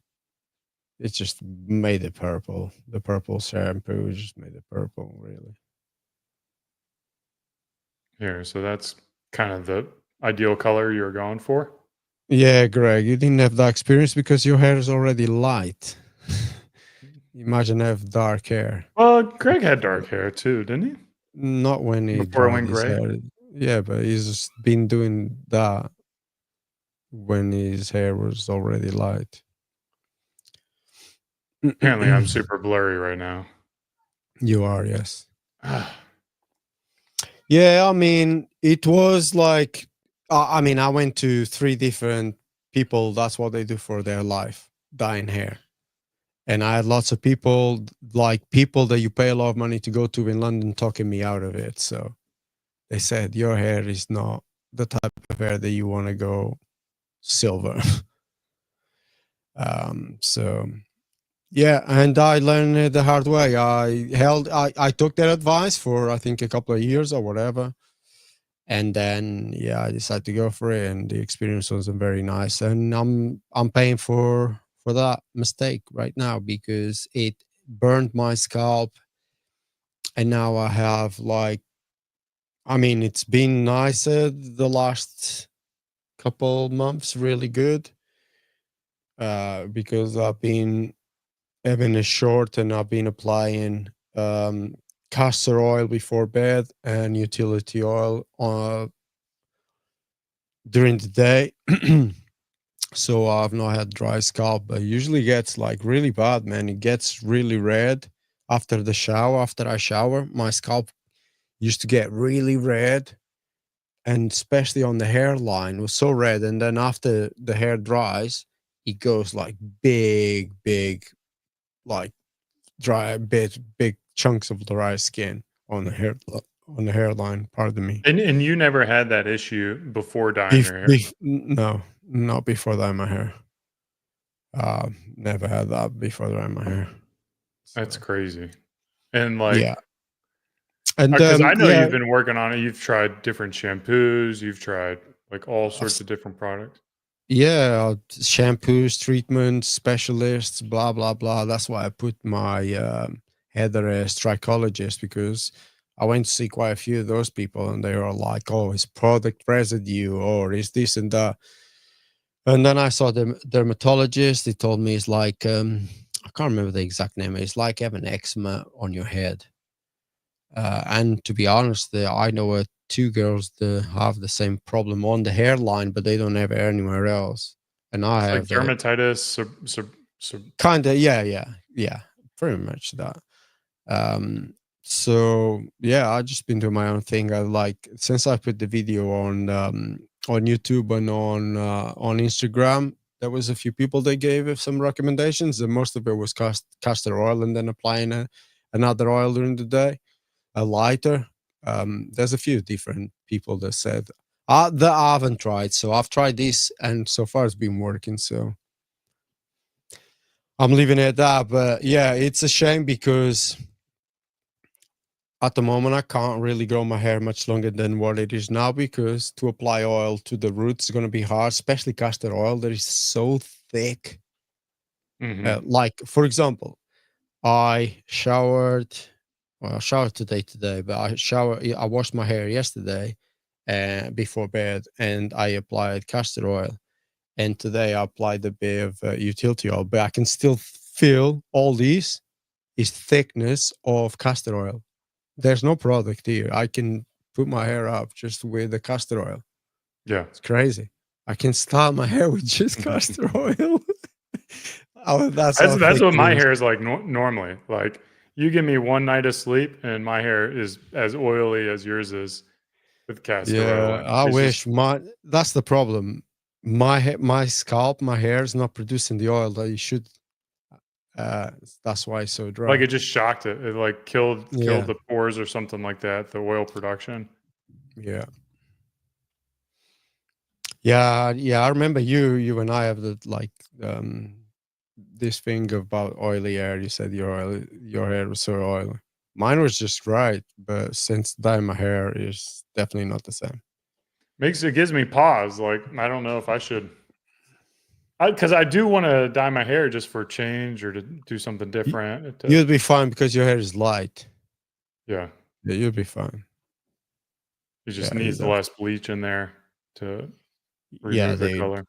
Speaker 2: it just made it purple. The purple shampoo just made it purple, really.
Speaker 1: Here, so that's kind of the ideal color you were going for.
Speaker 2: Yeah, Greg, you didn't have that experience because your hair is already light. Imagine have dark hair.
Speaker 1: Well, Greg had dark hair too, didn't he?
Speaker 2: Not when he
Speaker 1: Before it
Speaker 2: dyed
Speaker 1: went
Speaker 2: his
Speaker 1: gray?
Speaker 2: hair. Yeah, but he's just been doing that when his hair was already light.
Speaker 1: Apparently, I'm super blurry right now.
Speaker 2: You are, yes. Yeah, I mean, it was like, I mean, I went to 3 different people. That's what they do for their life, dyeing hair. And I had lots of people, like people that you pay a lot of money to go to in London, talking me out of it. So they said, your hair is not the type of hair that you want to go silver. So yeah, and I learned it the hard way. I took their advice for, I think, a couple of years or whatever. And then, yeah, I decided to go for it, and the experience wasn't very nice. And I'm paying for that mistake right now because it burned my scalp, and now I have like I mean, it's been nicer the last couple months, really good. Because I've been having a short and I've been applying castor oil before bed and utility oil during the day. So I've not had dry scalp, but it usually gets like really bad, man. It gets really red after the shower. After I shower, my scalp used to get really red, and especially on the hairline was so red. And then after the hair dries, it goes like big, like big chunks of dry skin on the hairline. Pardon me.
Speaker 1: And you never had that issue before dyeing your hair?
Speaker 2: No, not before dyeing my hair. Never had that before dyeing my hair.
Speaker 1: That's
Speaker 2: So,
Speaker 1: crazy. And like,
Speaker 2: yeah. And
Speaker 1: because I know
Speaker 2: yeah,
Speaker 1: you've been working on it. You've tried different shampoos. You've tried like all sorts of different products.
Speaker 2: yeah, shampoos, treatments, specialists, blah blah blah. That's why I put my header as trichologist, because I went to see quite a few of those people, and they were like, "Oh, it's product residue, or is this and that." And then I saw the dermatologist. He told me it's like I can't remember the exact name. It's like having eczema on your head. And to be honest, I know two girls that have the same problem on the hairline, but they don't have it anywhere else. And I
Speaker 1: It's like
Speaker 2: have it.
Speaker 1: dermatitis.
Speaker 2: Kind of, yeah, pretty much that. So yeah, I just been doing my own thing. I like, since I put the video on YouTube and on Instagram, there was a few people that gave us some recommendations, and most of it was castor oil, and then applying another oil during the day, a lighter. There's a few different people that said that I haven't tried. So I've tried this, and so far it's been working. So I'm leaving it at that. But yeah, it's a shame because at the moment I can't really grow my hair much longer than what it is now, because to apply oil to the roots is going to be hard, especially castor oil that is so thick. Like, for example, I showered. Well, I showered today, but I washed my hair yesterday before bed, and I applied castor oil. And today I applied a bit of utility oil, but I can still feel all these is thickness of castor oil. There's no product here. I can put my hair up just with the castor oil.
Speaker 1: Yeah.
Speaker 2: It's crazy. I can style my hair with just castor oil. That's
Speaker 1: what my hair is like normally. Like, you give me one night of sleep and my hair is as oily as yours is with castor oil.
Speaker 2: Yeah, I wish that's the problem. My scalp, my hair is not producing the oil that it should. That's why it's so dry.
Speaker 1: Like, it just shocked it. It like killed
Speaker 2: Yeah.
Speaker 1: the pores or something like that, the oil production.
Speaker 2: Yeah. Yeah, I remember you and I have the this thing about oily hair. You said your hair was so oily. Mine was just right, but since dyeing my hair is definitely not the same.
Speaker 1: It gives me pause. Like, I don't know if I should, because I do want to dye my hair just for change or to do something different.
Speaker 2: You'll be fine because your hair is light.
Speaker 1: Yeah.
Speaker 2: Yeah, you'll be fine.
Speaker 1: It just needs less bleach in there to remove the color.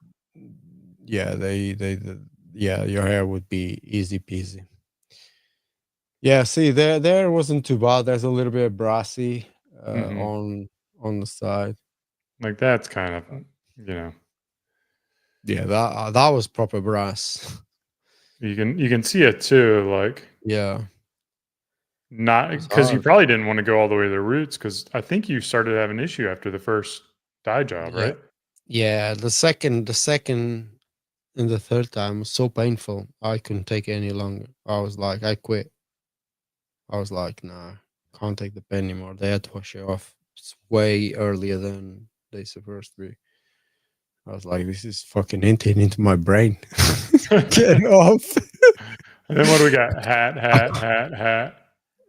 Speaker 2: Yeah, your hair would be easy peasy. Yeah, see, there wasn't too bad. There's a little bit of brassy on the side.
Speaker 1: Like, that's kind of,
Speaker 2: Yeah, that was proper brass.
Speaker 1: You can see it too. Like,
Speaker 2: yeah,
Speaker 1: not because you probably didn't want to go all the way to the roots, because I think you started to have an issue after the first dye job, right?
Speaker 2: Yeah, the second and the third time was so painful. I couldn't take it any longer. I was like, I quit. I was like, nah, can't take the pain anymore. They had to wash it off. It's way earlier than they supposed to be. I was like, this is fucking eating into my brain. Get off.
Speaker 1: And then what do we got? Hat.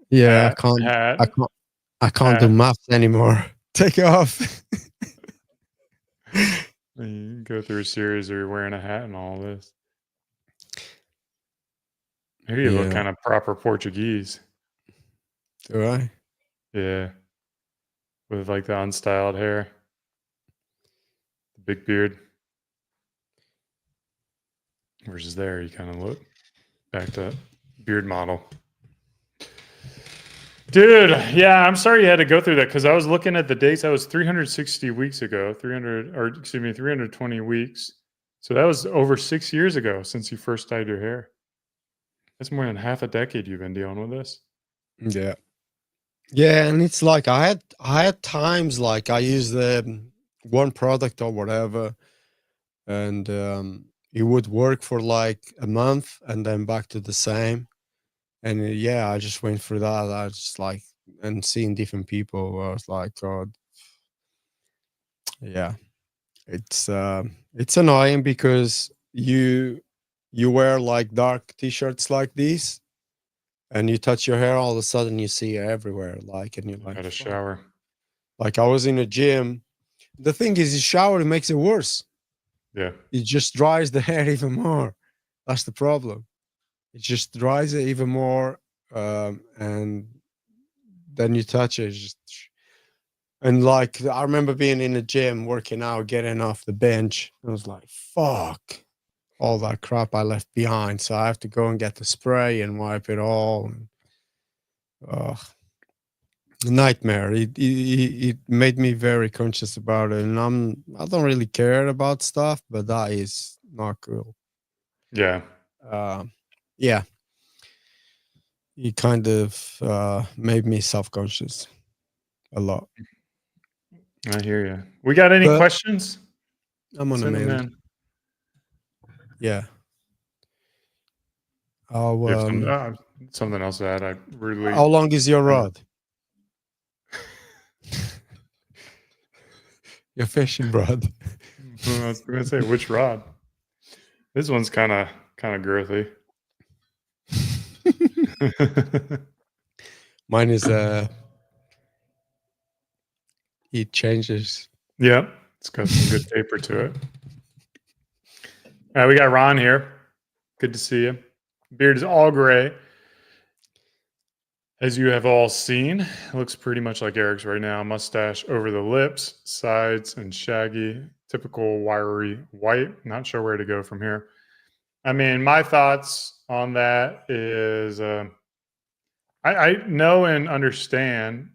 Speaker 2: Yeah,
Speaker 1: hat,
Speaker 2: I can't do maths anymore. Take it off.
Speaker 1: You go through a series where you're wearing a hat and all this. Maybe you look kind of proper Portuguese.
Speaker 2: Do I?
Speaker 1: Yeah. with like the unstyled hair, the big beard. Versus there, you kind of look back to beard model. Dude, yeah, I'm sorry you had to go through that because I was looking at the dates. That was 360 weeks ago, 320 weeks. So that was over 6 years ago since you first dyed your hair. That's more than half a decade you've been dealing with this.
Speaker 2: Yeah. Yeah, and it's like I had times like I used the one product or whatever, and it would work for like a month and then back to the same. And yeah, I just went through that. I just like and seeing different people. I was like, God, yeah, it's annoying because you wear like dark t-shirts like these, and you touch your hair, all of a sudden you see it everywhere. Like, and you're like,
Speaker 1: Got a
Speaker 2: "Fuck."
Speaker 1: shower.
Speaker 2: Like I was in a gym. The thing is, the shower makes it worse.
Speaker 1: Yeah.
Speaker 2: It just dries the hair even more. That's the problem. It just dries it even more, and then you touch it. And like I remember being in the gym, working out, getting off the bench. I was like, "Fuck." All that crap I left behind. So I have to go and get the spray and wipe it all. Oh, nightmare. It made me very conscious about it. And I don't really care about stuff, but that is not cool.
Speaker 1: Yeah.
Speaker 2: Yeah. It kind of made me self-conscious a lot.
Speaker 1: I hear you. We got any
Speaker 2: But
Speaker 1: questions?
Speaker 2: I'm on a
Speaker 1: Send them
Speaker 2: mail.
Speaker 1: in.
Speaker 2: Yeah. I'll,
Speaker 1: You have something else to add. I rudely.
Speaker 2: how long is your rod? Your fishing rod.
Speaker 1: I was going to say, which rod? This one's kind of girthy.
Speaker 2: Mine is it changes.
Speaker 1: Yeah, it's got some good taper to it. We got Ron here. Good to see you. Beard is all gray. As you have all seen, it looks pretty much like Eric's right now. Mustache over the lips, sides, and shaggy. Typical wiry white. Not sure where to go from here. I mean, my thoughts on that is I know and understand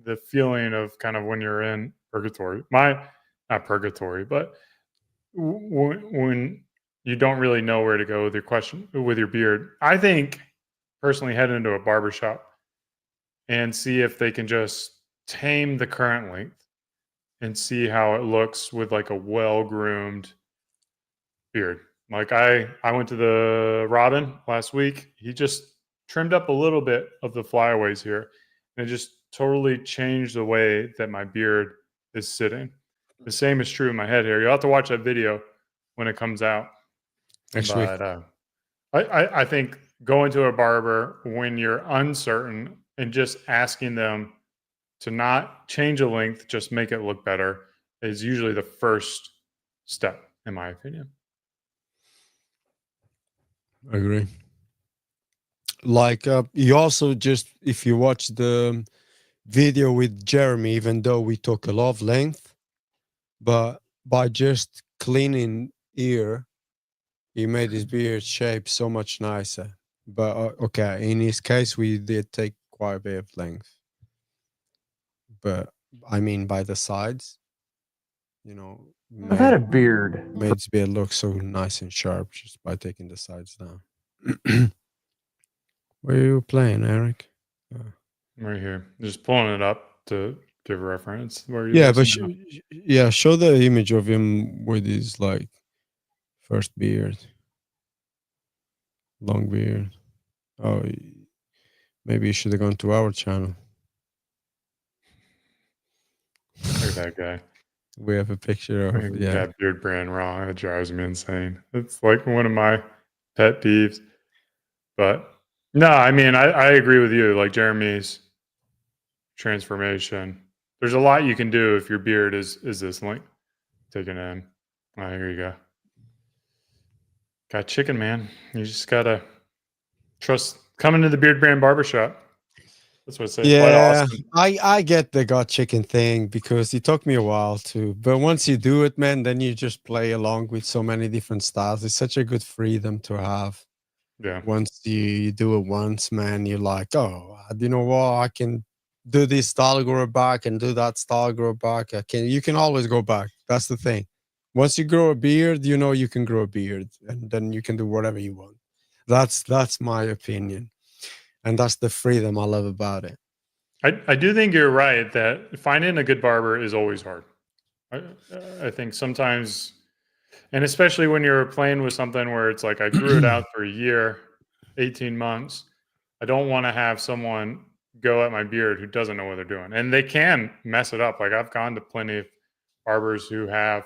Speaker 1: the feeling of kind of when you're in purgatory. Not purgatory, but when you don't really know where to go with your beard. I think personally head into a barbershop and see if they can just tame the current length and see how it looks with like a well-groomed beard. Like I went to the Robin last week. He just trimmed up a little bit of the flyaways here, and it just totally changed the way that my beard is sitting. The same is true in my head hair. You'll have to watch that video when it comes out.
Speaker 2: Next week.
Speaker 1: I think going to a barber when you're uncertain and just asking them to not change the length, just make it look better, is usually the first step, in my opinion.
Speaker 2: I agree. Like you also just, if you watch the video with Jeremy, even though we took a lot of length, but by just cleaning ear, he made his beard shape so much nicer. But okay, in his case, we did take quite a bit of length. But I mean, by the sides, you know,
Speaker 6: I've had a beard.
Speaker 2: made his beard look so nice and sharp just by taking the sides down. Where are you playing, Eric?
Speaker 1: Right here. Just pulling it up to give reference.
Speaker 2: Yeah, but show the image of him with his like first beard, long beard. Oh, maybe you should have gone to our channel.
Speaker 1: Look at that guy.
Speaker 2: We have a picture of
Speaker 1: Got beard brand wrong. That drives me insane. It's like one of my pet peeves. But no, I mean, I agree with you. Like Jeremy's transformation. There's a lot you can do if your beard is this length. Taken in. Oh, here you go. Got chicken, man. You just gotta trust. Coming to the Beard Brand Barbershop. That's what I say. Quite
Speaker 2: Yeah,
Speaker 1: awesome.
Speaker 2: I get the gut chicken thing because it took me a while too. But once you do it, man, then you just play along with so many different styles. It's such a good freedom to have.
Speaker 1: Yeah.
Speaker 2: Once you do it once, man, you're like, oh, you know what? I can do this style, grow back, and do that style, grow back. You can always go back. That's the thing. Once you grow a beard, you know you can grow a beard, and then you can do whatever you want. That's my opinion, and that's the freedom I love about it.
Speaker 1: I do think you're right that finding a good barber is always hard. I think sometimes, and especially when you're playing with something where it's like I grew it out for a year, 18 months. I don't want to have someone go at my beard who doesn't know what they're doing, and they can mess it up. Like I've gone to plenty of barbers who have,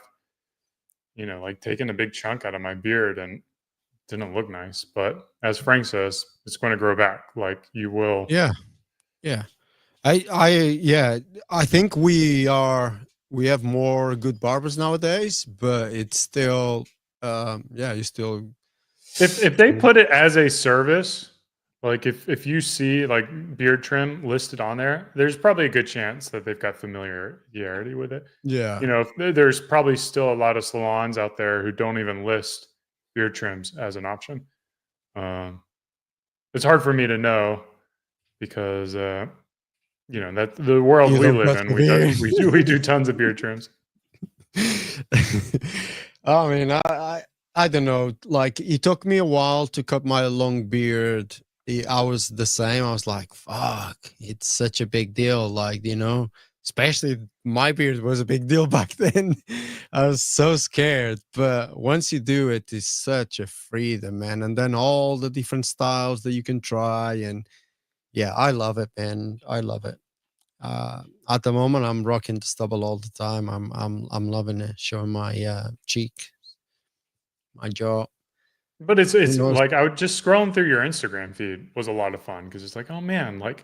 Speaker 1: like taken a big chunk out of my beard and didn't look nice. But as Frank says, it's going to grow back. Like you will.
Speaker 2: Yeah. I think we have more good barbers nowadays, but it's still, you still.
Speaker 1: If they put it as a service, like if you see like beard trim listed on there, there's probably a good chance that they've got familiarity with it.
Speaker 2: Yeah.
Speaker 1: There's probably still a lot of salons out there who don't even list beard trims as an option. It's hard for me to know because that the world we live in, we do tons of beard trims.
Speaker 2: I mean, I don't know. Like it took me a while to cut my long beard. I was the same. I was like, fuck, it's such a big deal. Like, especially my beard was a big deal back then. I was so scared. But once you do it, it's such a freedom, man. And then all the different styles that you can try. And yeah, I love it, man. I love it. At the moment, I'm rocking the stubble all the time. I'm loving it, showing my cheek, my jaw.
Speaker 1: But it's like I would just scrolling through your Instagram feed was a lot of fun because it's like, oh man, like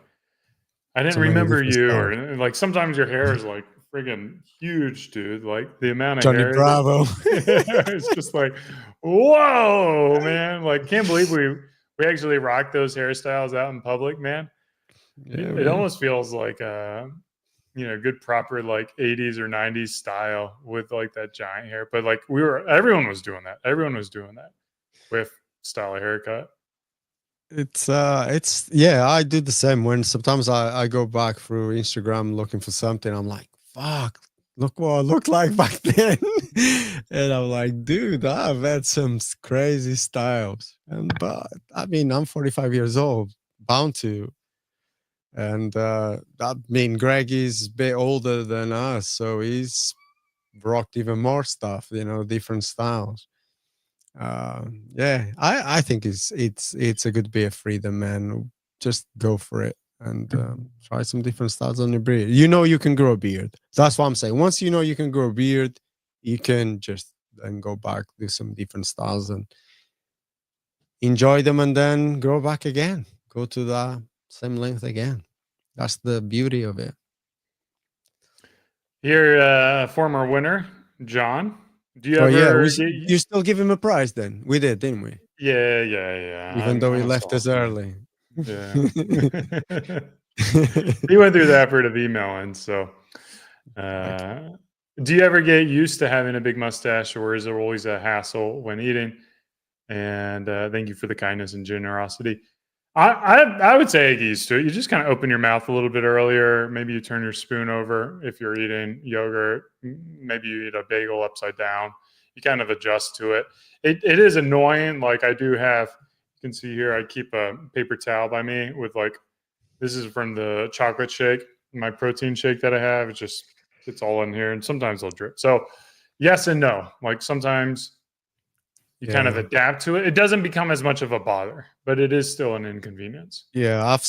Speaker 1: I didn't remember you, or like sometimes your hair is like friggin' huge, dude. Like the amount of
Speaker 2: Johnny
Speaker 1: hair.
Speaker 2: Bravo.
Speaker 1: It's just like, whoa, man! Like can't believe we actually rock those hairstyles out in public, man.
Speaker 2: Yeah,
Speaker 1: it almost feels like good proper like 80s or 90s style with like that giant hair. But like everyone was doing that. Everyone was doing that with style of haircut.
Speaker 2: It's I do the same. When sometimes I go back through Instagram looking for something, I'm like, fuck, look what I looked like back then. And I'm like, dude, I've had some crazy styles. But I mean, I'm 45 years old, bound to. And Greg is a bit older than us, so he's rocked even more stuff, different styles. I think it's a good bit of freedom, man. Just go for it and try some different styles on your beard. You can grow a beard. That's what I'm saying. Once you can grow a beard, you can just then go back, do some different styles and enjoy them, and then grow back again. Go to the same length again. That's the beauty of it.
Speaker 1: Here, former winner, John. Do you
Speaker 2: you still give him a prize then? We did, didn't we?
Speaker 1: Yeah.
Speaker 2: Even though he left us early.
Speaker 1: Yeah. He went through the effort of emailing. So, do you ever get used to having a big mustache, or is there always a hassle when eating? And thank you for the kindness and generosity. I would say I get used to it. You just kind of open your mouth a little bit earlier. Maybe you turn your spoon over if you're eating yogurt. Maybe you eat a bagel upside down. You kind of adjust to it. It is annoying. Like I do have, you can see here, I keep a paper towel by me with this is from the chocolate shake, my protein shake that I have. It's all in here, and sometimes I'll drip. So yes and no. Like sometimes you kind of adapt to it. It doesn't become as much of a bother, but it is still an inconvenience.
Speaker 2: Yeah, I've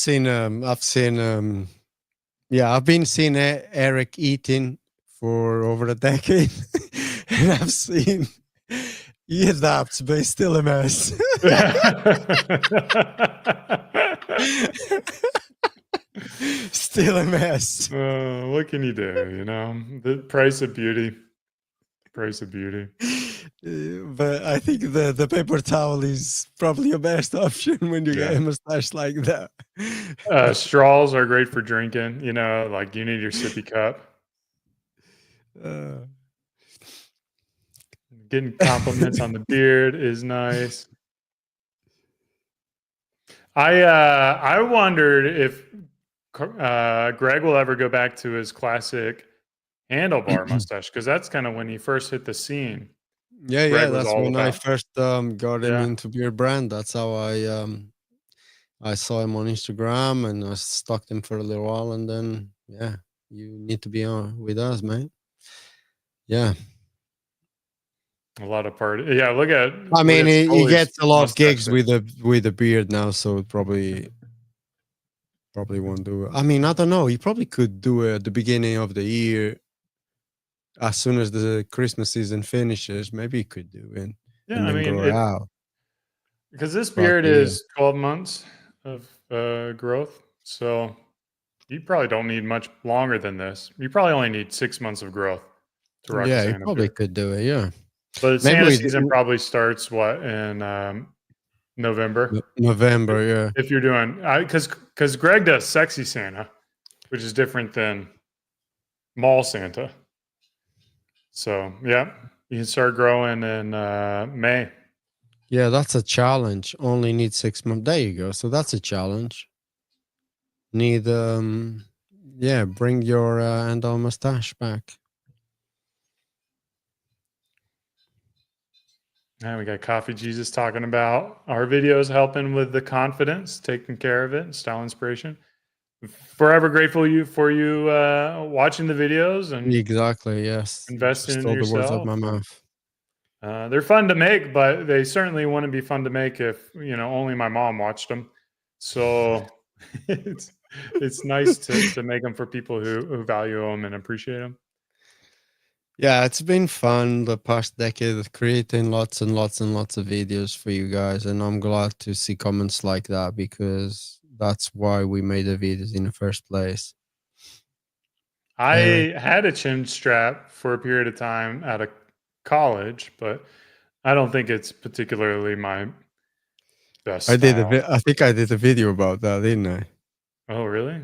Speaker 2: been seeing Eric eating for over a decade, and I've seen he adapts, but he's still a mess. Still a mess.
Speaker 1: What can you do? The price of beauty. Price of beauty.
Speaker 2: But I think the paper towel is probably your best option when you get a mustache like that.
Speaker 1: Straws are great for drinking. You know, like you need your sippy cup. Getting compliments on the beard is nice. I wondered if Greg will ever go back to his classic handlebar mustache, because that's kind of when he first hit the scene.
Speaker 2: Yeah,
Speaker 1: Greg was
Speaker 2: that's
Speaker 1: all
Speaker 2: when I
Speaker 1: about.
Speaker 2: first got him
Speaker 1: Yeah.
Speaker 2: into beer brand. That's how I saw him on Instagram and I stalked him for a little while, and then you need to be on with us, man. Yeah.
Speaker 1: A lot of party. Yeah, look at.
Speaker 2: I mean, he
Speaker 1: Scully's
Speaker 2: gets a lot of
Speaker 1: mustache
Speaker 2: gigs
Speaker 1: there.
Speaker 2: with a beard now, so it probably won't do it. I mean, I don't know. He probably could do it at the beginning of the year, as soon as the Christmas season finishes. Maybe he could do it,
Speaker 1: Yeah,
Speaker 2: and
Speaker 1: I
Speaker 2: then
Speaker 1: mean,
Speaker 2: grow it out.
Speaker 1: because this
Speaker 2: throughout
Speaker 1: beard
Speaker 2: the year.
Speaker 1: is 12 months of growth, so you probably don't need much longer than this. You probably only need 6 months of growth to rock a
Speaker 2: Yeah, he
Speaker 1: Santa
Speaker 2: probably
Speaker 1: beard.
Speaker 2: could do it. Yeah,
Speaker 1: But
Speaker 2: maybe
Speaker 1: Santa season probably starts in November.
Speaker 2: November. Yeah.
Speaker 1: If you're doing, because Greg does sexy Santa, which is different than mall Santa. So yeah, you can start growing in May.
Speaker 2: Yeah, that's a challenge. Only need 6 months. There you go. So that's a challenge. Need bring your endo mustache back.
Speaker 1: And we got Coffee Jesus talking about our videos helping with the confidence, taking care of it, style inspiration. Forever grateful for you watching the videos and
Speaker 2: Exactly. Yes.
Speaker 1: investing
Speaker 2: Just
Speaker 1: in
Speaker 2: stole the words out
Speaker 1: yourself.
Speaker 2: my mouth.
Speaker 1: They're fun to make, but they certainly wouldn't be fun to make if only my mom watched them. So it's nice to make them for people who value them and appreciate them.
Speaker 2: Yeah, it's been fun the past decade of creating lots and lots and lots of videos for you guys, and I'm glad to see comments like that, because that's why we made the videos in the first place.
Speaker 1: I had a chin strap for a period of time out of college, but I don't think it's particularly my best
Speaker 2: I
Speaker 1: style.
Speaker 2: think I did a video about that, didn't I?
Speaker 1: Oh, really?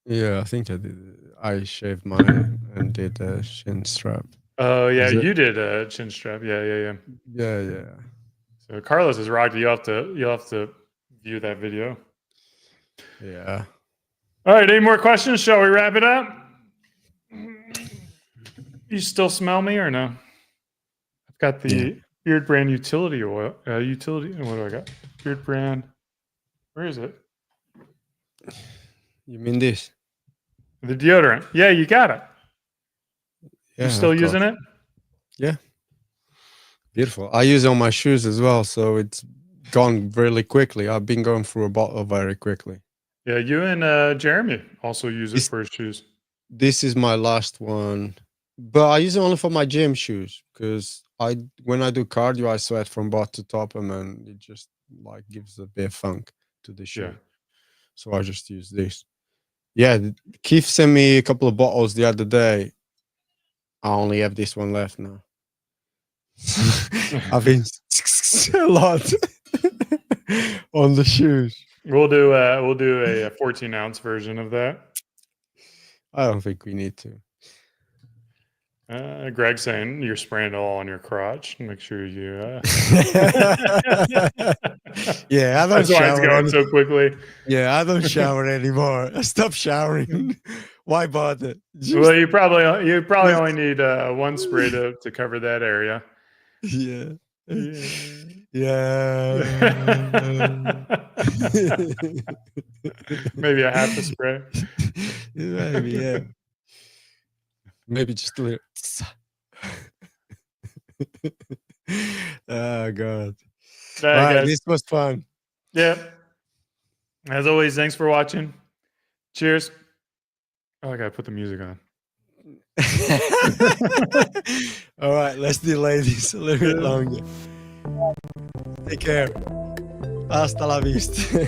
Speaker 2: Yeah, I think I did. I shaved mine and did a shin strap.
Speaker 1: Oh, yeah,
Speaker 2: Is it-
Speaker 1: you did a chin strap. Yeah.
Speaker 2: Yeah.
Speaker 1: So Carlos is rocked. You'll have to view that video.
Speaker 2: Yeah.
Speaker 1: All right, any more questions? Shall we wrap it up? You still smell me or no? I've got the Beard Brand utility oil. What do I got? Beard Brand. Where is it?
Speaker 2: You mean this?
Speaker 1: The deodorant. Yeah, you got it.
Speaker 2: Yeah.
Speaker 1: You still using it?
Speaker 2: Yeah. Beautiful. I use it on my shoes as well, so it's gone really quickly. I've been going through a bottle very quickly.
Speaker 1: Yeah, you and Jeremy also use it for his shoes.
Speaker 2: This is my last one, but I use it only for my gym shoes, because when I do cardio, I sweat from bottom to top, and then it just like gives a bit of funk to the shoe.
Speaker 1: Yeah.
Speaker 2: So I just use this. Yeah, Keith sent me a couple of bottles the other day. I only have this one left now. I've been a lot on the shoes.
Speaker 1: We'll do a 14-ounce version of that.
Speaker 2: I don't think we need to.
Speaker 1: Greg's saying you're spraying it all on your crotch. Make sure you.
Speaker 2: Yeah, I don't
Speaker 1: That's why
Speaker 2: shower
Speaker 1: it's going so quickly.
Speaker 2: Yeah, I don't shower anymore. I stopped showering. Why bother?
Speaker 1: Well, you probably only need one spray to cover that area.
Speaker 2: Yeah.
Speaker 1: Maybe a half a spray.
Speaker 2: Maybe, yeah. Maybe just a little. Oh God.
Speaker 1: All right, guys.
Speaker 2: This was fun.
Speaker 1: Yeah. As always, thanks for watching. Cheers. Oh, I gotta put the music on.
Speaker 2: All right, let's delay this a little bit longer. Take care. Hasta la vista.